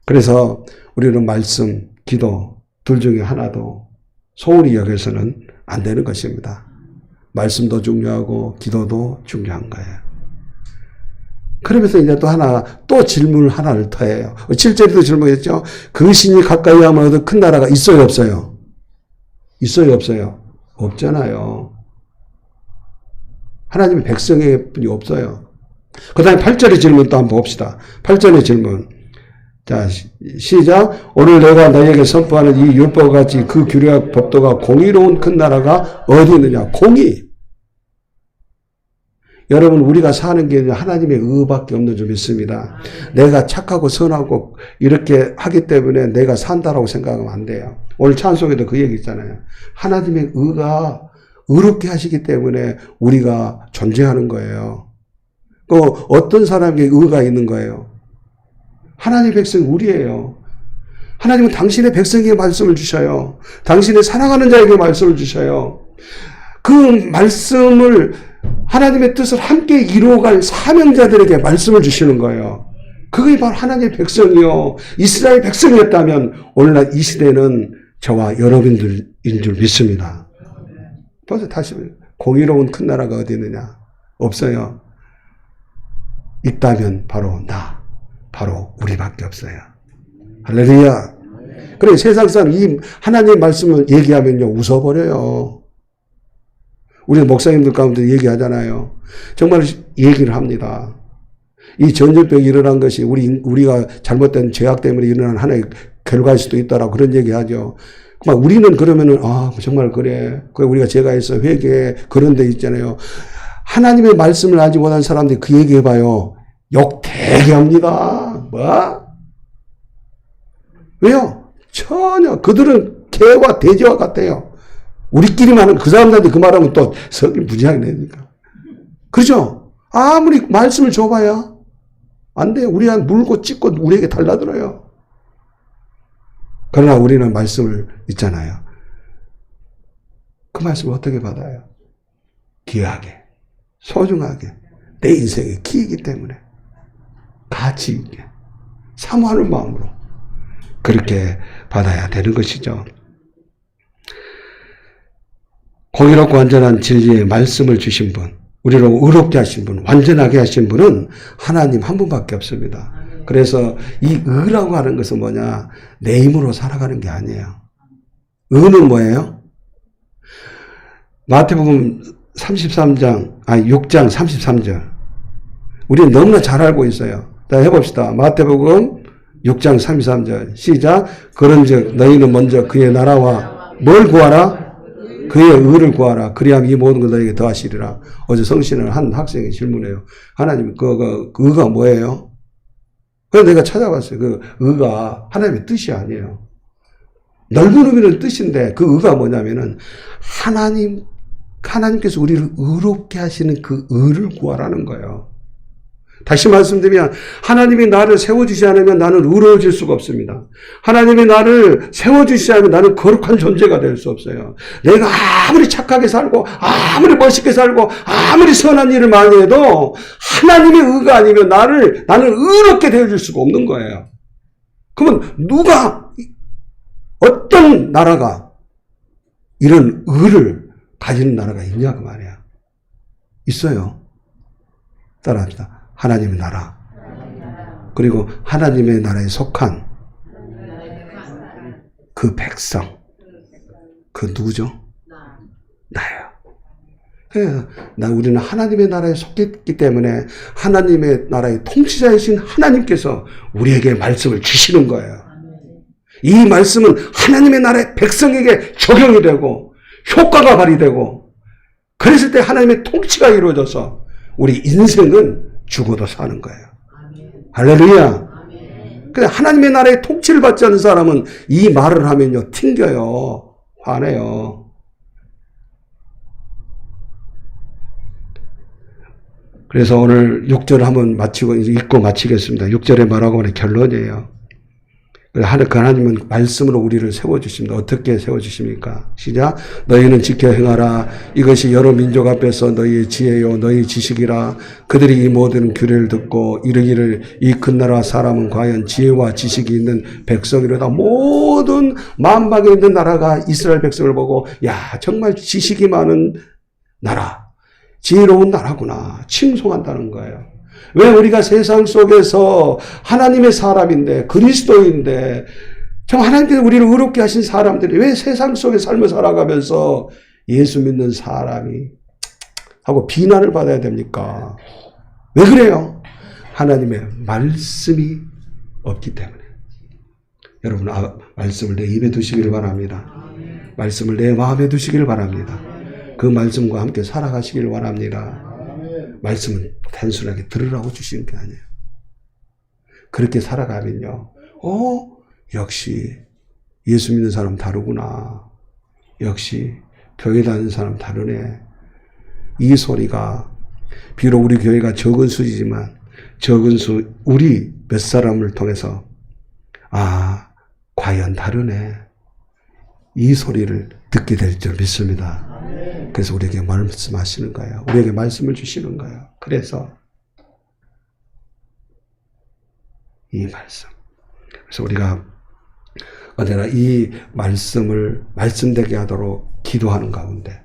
그래서 우리는 말씀, 기도 둘 중에 하나도 소홀히 여겨서는 안 되는 것입니다. 말씀도 중요하고 기도도 중요한 거예요. 그러면서 이제 또 질문을 하나를 더 해요. 7절에도 질문했죠. 그 신이 가까이 하면 얻은 큰 나라가 있어요, 없어요? 있어요, 없어요? 없잖아요. 하나님의 백성의 분이 없어요. 그 다음에 8절의 질문 또 한번 봅시다. 8절의 질문. 자, 시작. 오늘 내가 너에게 선포하는 이 율법과 같이 그 규례와 법도가 공의로운 큰 나라가 어디 있느냐? 공의. 여러분 우리가 사는 게 하나님의 의밖에 없는 줄 믿습니다. 내가 착하고 선하고 이렇게 하기 때문에 내가 산다라고 생각하면 안 돼요. 오늘 찬송에도 그 얘기 있잖아요. 하나님의 의가 의롭게 하시기 때문에 우리가 존재하는 거예요. 또 어떤 사람에게 의가 있는 거예요? 하나님의 백성 우리예요. 하나님은 당신의 백성에게 말씀을 주셔요. 당신의 사랑하는 자에게 말씀을 주셔요. 그 말씀을 하나님의 뜻을 함께 이루어갈 사명자들에게 말씀을 주시는 거예요. 그게 바로 하나님의 백성이요. 이스라엘 백성이었다면 오늘날 이 시대는 저와 여러분들인 줄 믿습니다. 벌써 다시 공의로운 큰 나라가 어디 있느냐? 없어요. 있다면 바로 바로 우리밖에 없어요. 할렐루야. 그래 세상 사람 이 하나님의 말씀을 얘기하면요 웃어버려요. 우리 목사님들 가운데 얘기하잖아요. 정말 얘기를 합니다. 이 전염병이 일어난 것이 우리가 잘못된 죄악 때문에 일어난 하나의 결과일 수도 있다라고 그런 얘기하죠. 우리는 그러면은 정말 그래. 우리가 죄가 있어 회개해 그런 데 있잖아요. 하나님의 말씀을 알지 못한 사람들이 그 얘기해봐요. 욕 되게 합니다. 뭐? 왜요? 전혀 그들은 개와 돼지와 같아요. 우리끼리만 하는 그 사람들한테 그 말하면 또 석이 무지하게 내니까. 그렇죠? 아무리 말씀을 줘봐야 안 돼요. 우리한 물고 찢고 우리에게 달라들어요. 그러나 우리는 말씀을 있잖아요. 그 말씀을 어떻게 받아요? 귀하게, 소중하게, 내 인생의 키이기 때문에 가치 있게, 사모하는 마음으로 그렇게 받아야 되는 것이죠. 공의롭고 완전한 진리의 말씀을 주신 분, 우리를 의롭게 하신 분, 완전하게 하신 분은 하나님 한 분밖에 없습니다. 그래서 이 의라고 하는 것은 뭐냐? 내 힘으로 살아가는 게 아니에요. 의는 뭐예요? 마태복음 6장 33절. 우리는 너무나 잘 알고 있어요. 자, 해봅시다. 마태복음 6장 33절. 시작. 그런즉 너희는 먼저 그의 나라와 뭘 구하라? 그의 의를 구하라. 그리하면 이 모든 걸 너에게 더하시리라. 어제 성신을 한 학생이 질문해요. 하나님, 그 의가 뭐예요? 그래서 내가 찾아봤어요. 그 의가 하나님의 뜻이 아니에요. 넓은 의미는 뜻인데 그 의가 뭐냐면은 하나님께서 우리를 의롭게 하시는 그 의를 구하라는 거예요. 다시 말씀드리면 하나님이 나를 세워주지 않으면 나는 의로워질 수가 없습니다. 하나님이 나를 세워주지 않으면 나는 거룩한 존재가 될 수 없어요. 내가 아무리 착하게 살고 아무리 멋있게 살고 아무리 선한 일을 많이 해도 하나님의 의가 아니면 나는 의롭게 되어줄 수가 없는 거예요. 그러면 어떤 나라가 이런 의를 가지는 나라가 있냐고 말이야. 있어요. 따라합시다. 하나님의 나라. 그리고 하나님의 나라에 속한 그 백성. 그 누구죠? 나예요. 우리는 하나님의 나라에 속했기 때문에 하나님의 나라의 통치자이신 하나님께서 우리에게 말씀을 주시는 거예요. 이 말씀은 하나님의 나라의 백성에게 적용이 되고 효과가 발휘되고, 그랬을 때 하나님의 통치가 이루어져서 우리 인생은 죽어도 사는 거예요. 할렐루야. 근데 하나님의 나라의 통치를 받지 않는 사람은 이 말을 하면요, 튕겨요. 화내요. 그래서 오늘 6절 한번 읽고 마치겠습니다. 6절에 말하고 보니 결론이에요. 하나님은 말씀으로 우리를 세워주십니다. 어떻게 세워주십니까? 시작. 너희는 지켜 행하라. 이것이 여러 민족 앞에서 너희의 지혜요 너희 지식이라. 그들이 이 모든 규례를 듣고 이르기를 이 큰 나라 사람은 과연 지혜와 지식이 있는 백성이로다. 모든 만방에 있는 나라가 이스라엘 백성을 보고 야, 정말 지식이 많은 나라, 지혜로운 나라구나 칭송한다는 거예요. 왜 우리가 세상 속에서 하나님의 사람인데, 그리스도인데, 참 하나님께서 우리를 의롭게 하신 사람들이 왜 세상 속에 삶을 살아가면서 예수 믿는 사람이 하고 비난을 받아야 됩니까? 왜 그래요? 하나님의 말씀이 없기 때문에. 여러분, 말씀을 내 입에 두시기를 바랍니다. 말씀을 내 마음에 두시기를 바랍니다. 그 말씀과 함께 살아가시기를 바랍니다. 말씀은 단순하게 들으라고 주시는 게 아니에요. 그렇게 살아가면요, 역시 예수 믿는 사람 다르구나. 역시 교회 다니는 사람 다르네. 이 소리가 비록 우리 교회가 적은 수지만 적은 수 우리 몇 사람을 통해서 과연 다르네. 이 소리를 듣게 될 줄 믿습니다. 그래서 우리에게 말씀하시는 거예요. 우리에게 말씀을 주시는 거예요. 그래서 이 말씀. 그래서 우리가 언제나 이 말씀을 말씀되게 하도록 기도하는 가운데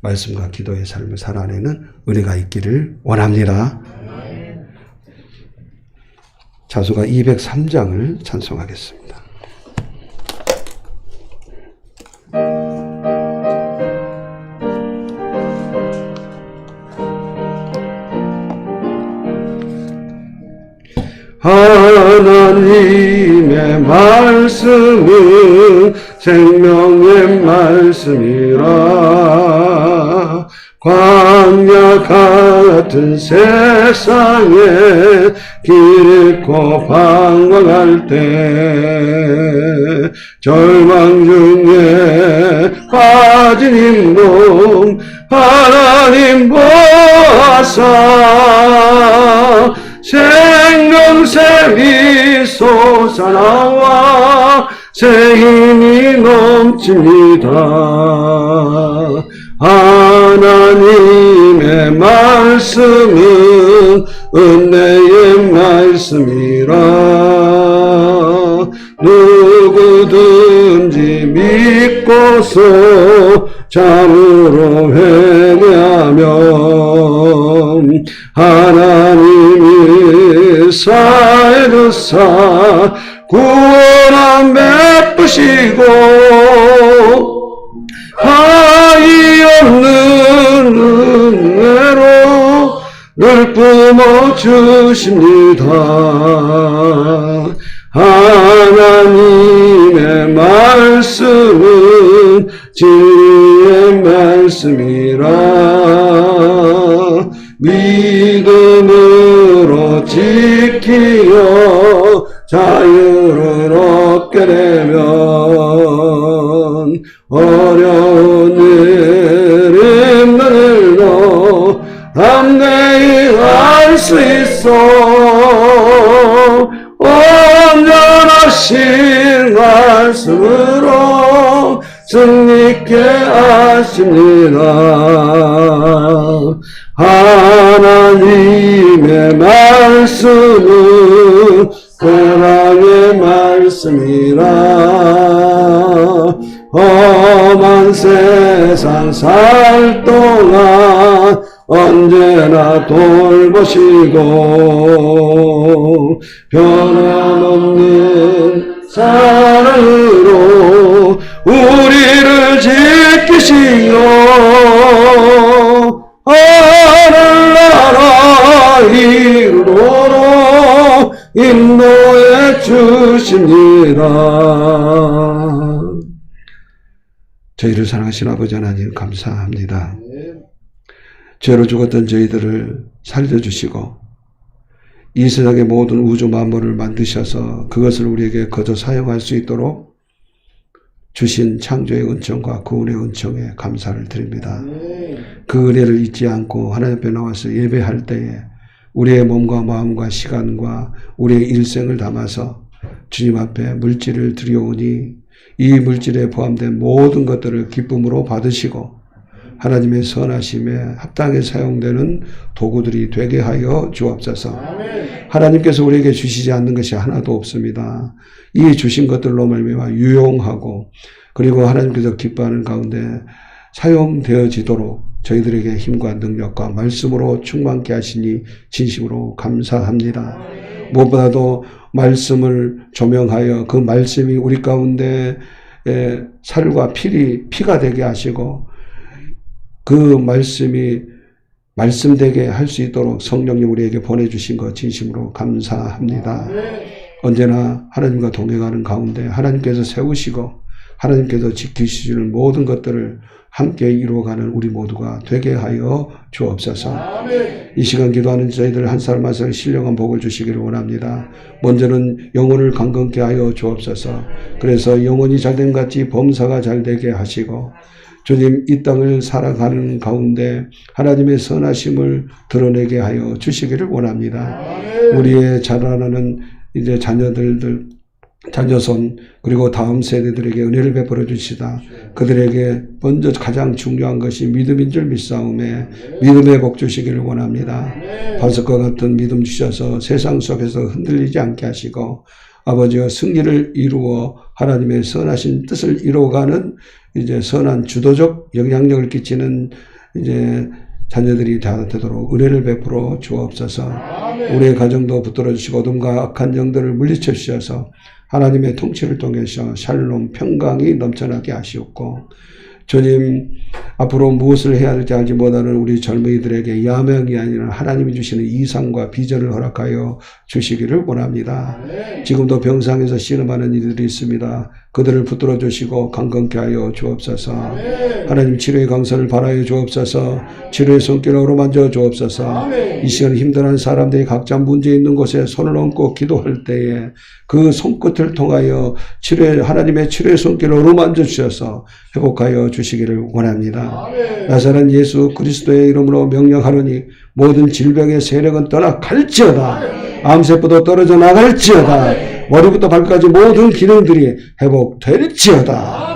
말씀과 기도의 삶을 살아내는 은혜가 있기를 원합니다. 자수가 203장을 찬송하겠습니다. 하나님의 말씀은 생명의 말씀이라. 광야 같은 세상에 길 잃고 방황할 때 절망 중에 빠진 힘몸 하나님 보아사 생명샘이 솟아나와 새 힘이 넘칩니다. 하나님의 말씀은 은혜의 말씀이라. 누구든지 믿고서 참으로 회개하면 하나님이 사해주사 구원함 베푸시고 하이 없는 은혜로 늘 뿜어주십니다. 하나님의 말씀은 진리의 말씀이라. 믿음으로 지키어 자유를 얻게 되면 어려운 일 힘든 일도 담대히 할 수 있어. 온전하신 말씀으로 승리케 하십니다. 하나님의 말씀은 사랑의 말씀이라. 험한 세상 살 동안 언제나 돌보시고 변함없는 사랑으로 우리를 지키시오. 인도해 주십니다. 저희를 사랑하신 아버지 하나님 감사합니다. 죄로 죽었던 저희들을 살려주시고 이 세상의 모든 우주 만물을 만드셔서 그것을 우리에게 거저 사용할 수 있도록 주신 창조의 은총과 구원의 은총에 감사를 드립니다. 그 은혜를 잊지 않고 하나님 앞에 나와서 예배할 때에 우리의 몸과 마음과 시간과 우리의 일생을 담아서 주님 앞에 물질을 드려오니 이 물질에 포함된 모든 것들을 기쁨으로 받으시고 하나님의 선하심에 합당하게 사용되는 도구들이 되게 하여 주옵소서. 하나님께서 우리에게 주시지 않는 것이 하나도 없습니다. 이 주신 것들로 말미암아 유용하고 그리고 하나님께서 기뻐하는 가운데 사용되어지도록 저희들에게 힘과 능력과 말씀으로 충만케 하시니 진심으로 감사합니다. 무엇보다도 말씀을 조명하여 그 말씀이 우리 가운데 살과 피가 되게 하시고 그 말씀이 말씀되게 할 수 있도록 성령님 우리에게 보내주신 것 진심으로 감사합니다. 언제나 하나님과 동행하는 가운데 하나님께서 세우시고 하나님께서 지키시는 모든 것들을 함께 이루어가는 우리 모두가 되게 하여 주옵소서. 이 시간 기도하는 저희들 한 사람 한 사람 신령한 복을 주시기를 원합니다. 먼저는 영혼을 강건케 하여 주옵소서. 그래서 영혼이 잘된 같이 범사가 잘되게 하시고 주님 이 땅을 살아가는 가운데 하나님의 선하심을 드러내게 하여 주시기를 원합니다. 우리의 자라나는 이제 자녀손 그리고 다음 세대들에게 은혜를 베풀어 주시다. 그들에게 먼저 가장 중요한 것이 믿음인 줄 믿사오매 믿음의 복 주시기를 원합니다. 반석과 같은 믿음 주셔서 세상 속에서 흔들리지 않게 하시고 아버지와 승리를 이루어 하나님의 선하신 뜻을 이루어가는 이제 선한 주도적 영향력을 끼치는 이제 자녀들이 다 되도록 은혜를 베풀어 주옵소서. 우리의 가정도 붙들어 주시고 어둠과 악한 영들을 물리쳐 주셔서 하나님의 통치를 통해서 샬롬 평강이 넘쳐나게 하시옵고 주님 앞으로 무엇을 해야 할지 알지 못하는 우리 젊은이들에게 야명이 아니라 하나님이 주시는 이상과 비전을 허락하여 주시기를 원합니다. 지금도 병상에서 씨름하는 이들이 있습니다. 그들을 붙들어 주시고 강건케 하여 주옵소서. 하나님 치료의 강선을 발하여 주옵소서. 치료의 손길을 어루만져 주옵소서. 이 시간 힘들어하는 사람들이 각자 문제 있는 곳에 손을 얹고 기도할 때에 그 손끝을 통하여 하나님의 치료의 손길을 어루만져 주셔서 회복하여 주시기를 원합니다. 나사렛 예수 그리스도의 이름으로 명령하노니 모든 질병의 세력은 떠나 갈지어다. 암세포도 떨어져 나갈지어다. 머리부터 발까지 모든 기능들이 회복될지어다.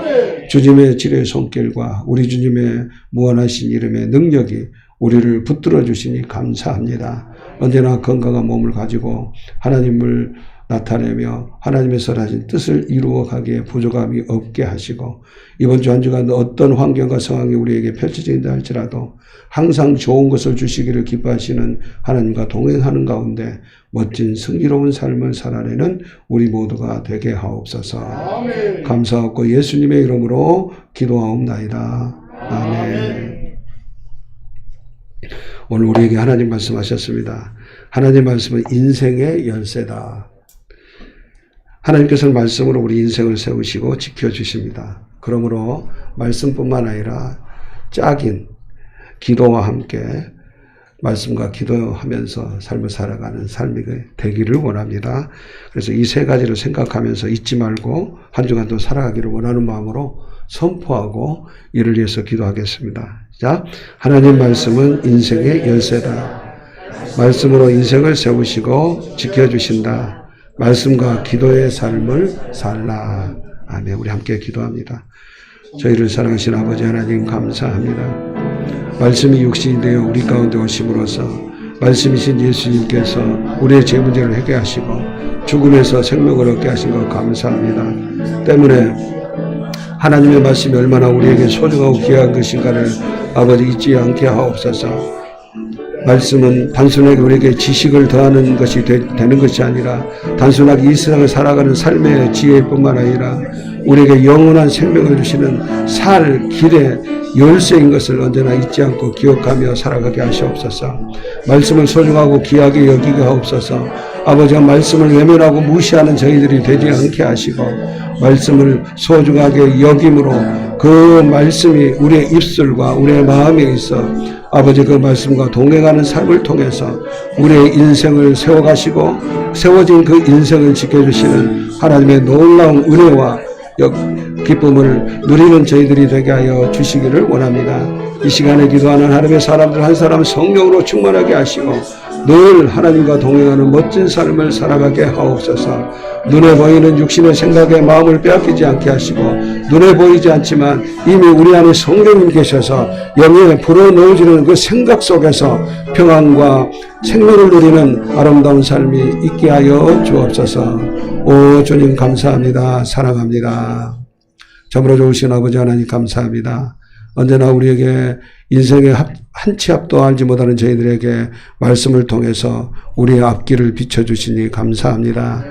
주님의 치료의 손길과 우리 주님의 무한하신 이름의 능력이 우리를 붙들어 주시니 감사합니다. 언제나 건강한 몸을 가지고 하나님을 나타내며 하나님의 선하신 뜻을 이루어가기에 부족함이 없게 하시고 이번 주 한 주간 어떤 환경과 상황이 우리에게 펼쳐진다 할지라도 항상 좋은 것을 주시기를 기뻐하시는 하나님과 동행하는 가운데 멋진 승리로운 삶을 살아내는 우리 모두가 되게 하옵소서. 아멘. 감사하고 예수님의 이름으로 기도하옵나이다. 아멘. 오늘 우리에게 하나님 말씀하셨습니다. 하나님 말씀은 인생의 열쇠다. 하나님께서는 말씀으로 우리 인생을 세우시고 지켜주십니다. 그러므로 말씀뿐만 아니라 짝인 기도와 함께 말씀과 기도하면서 삶을 살아가는 삶이 되기를 원합니다. 그래서 이 세 가지를 생각하면서 잊지 말고 한 주간도 살아가기를 원하는 마음으로 선포하고 이를 위해서 기도하겠습니다. 자, 하나님 말씀은 인생의 열쇠다. 말씀으로 인생을 세우시고 지켜주신다. 말씀과 기도의 삶을 살라. 아멘. 우리 함께 기도합니다. 저희를 사랑하신 아버지 하나님 감사합니다. 말씀이 육신이 되어 우리 가운데 오심으로써 말씀이신 예수님께서 우리의 죄 문제를 해결하시고 죽음에서 생명을 얻게 하신 것 감사합니다. 때문에 하나님의 말씀이 얼마나 우리에게 소중하고 귀한 것인가를 아버지 잊지 않게 하옵소서. 말씀은 단순하게 우리에게 지식을 더하는 것이 되는 것이 아니라 단순하게 이 세상을 살아가는 삶의 지혜뿐만 아니라 우리에게 영원한 생명을 주시는 살 길의 열쇠인 것을 언제나 잊지 않고 기억하며 살아가게 하시옵소서. 말씀을 소중하고 귀하게 여기게 하옵소서. 아버지가 말씀을 외면하고 무시하는 저희들이 되지 않게 하시고 말씀을 소중하게 여김으로 그 말씀이 우리의 입술과 우리의 마음에 있어 아버지 그 말씀과 동행하는 삶을 통해서 우리의 인생을 세워가시고 세워진 그 인생을 지켜주시는 하나님의 놀라운 은혜와 기쁨을 누리는 저희들이 되게 하여 주시기를 원합니다. 이 시간에 기도하는 하나님의 사람들 한 사람 성령으로 충만하게 하시고 늘 하나님과 동행하는 멋진 삶을 살아가게 하옵소서. 눈에 보이는 육신의 생각에 마음을 빼앗기지 않게 하시고 눈에 보이지 않지만 이미 우리 안에 성령님 계셔서 영에 불어넣어지는 그 생각 속에서 평안과 생명을 누리는 아름다운 삶이 있게 하여 주옵소서. 오 주님 감사합니다. 사랑합니다. 참으로 좋으신 아버지 하나님 감사합니다. 언제나 우리에게 인생의 한 치 앞도 알지 못하는 저희들에게 말씀을 통해서 우리의 앞길을 비춰주시니 감사합니다.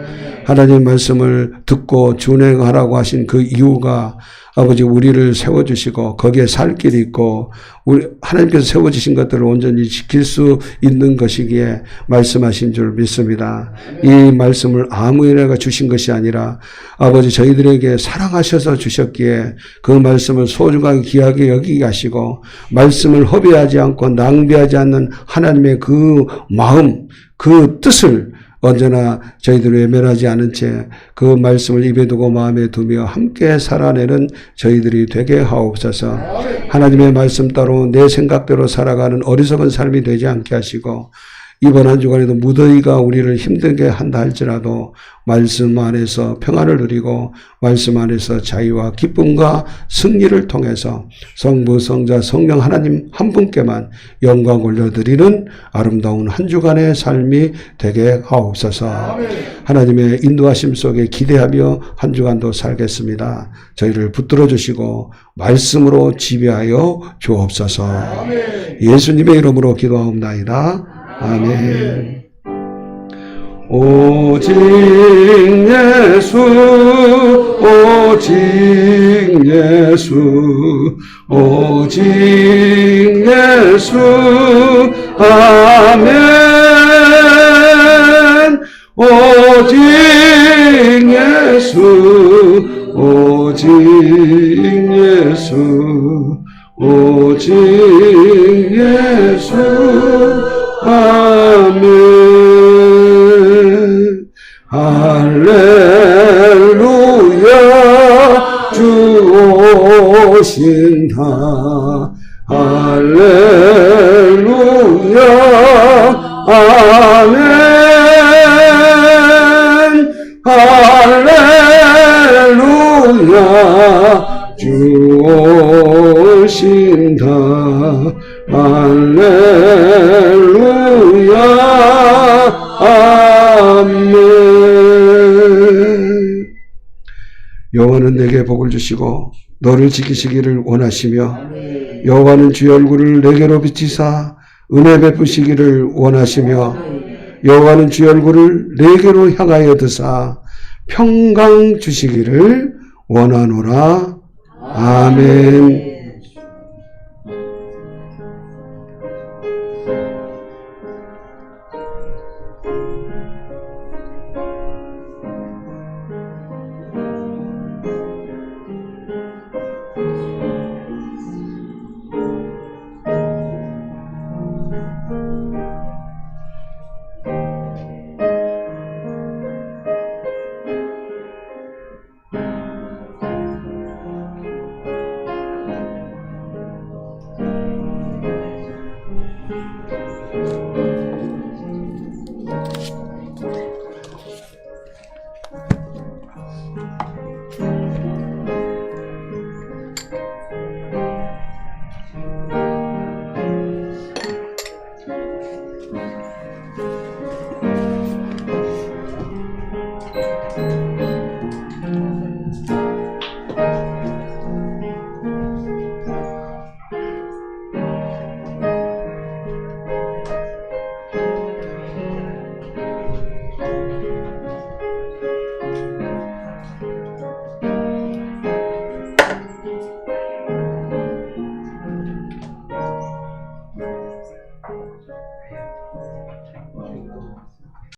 하나님 말씀을 듣고 준행하라고 하신 그 이유가 아버지 우리를 세워주시고 거기에 살 길이 있고 우리 하나님께서 세워주신 것들을 온전히 지킬 수 있는 것이기에 말씀하신 줄 믿습니다. 이 말씀을 아무 이나가 주신 것이 아니라 아버지 저희들에게 사랑하셔서 주셨기에 그 말씀을 소중하게 귀하게 여기게 하시고 말씀을 허비하지 않고 낭비하지 않는 하나님의 그 마음 그 뜻을 언제나 저희들을 외면하지 않은 채 그 말씀을 입에 두고 마음에 두며 함께 살아내는 저희들이 되게 하옵소서. 하나님의 말씀 따로 내 생각대로 살아가는 어리석은 삶이 되지 않게 하시고 이번 한 주간에도 무더위가 우리를 힘들게 한다 할지라도 말씀 안에서 평안을 누리고 말씀 안에서 자유와 기쁨과 승리를 통해서 성부 성자 성령 하나님 한 분께만 영광 올려드리는 아름다운 한 주간의 삶이 되게 하옵소서. 하나님의 인도하심 속에 기대하며 한 주간도 살겠습니다. 저희를 붙들어 주시고 말씀으로 지배하여 주옵소서. 예수님의 이름으로 기도하옵나이다. 아멘. 오직 예수 오직 예수 오직 예수 아멘. 오직 예수 오직 예수 오직 예수 아멘. 할렐루야 주 오신다. 할렐루야 아멘. 할렐루야 주 오신다. 할렐루야 아멘. 여호와는 내게 복을 주시고 너를 지키시기를 원하시며 여호와는 주의 얼굴을 내게로 비치사 은혜 베푸시기를 원하시며 여호와는 주의 얼굴을 내게로 향하여 드사 평강 주시기를 원하노라. 아멘.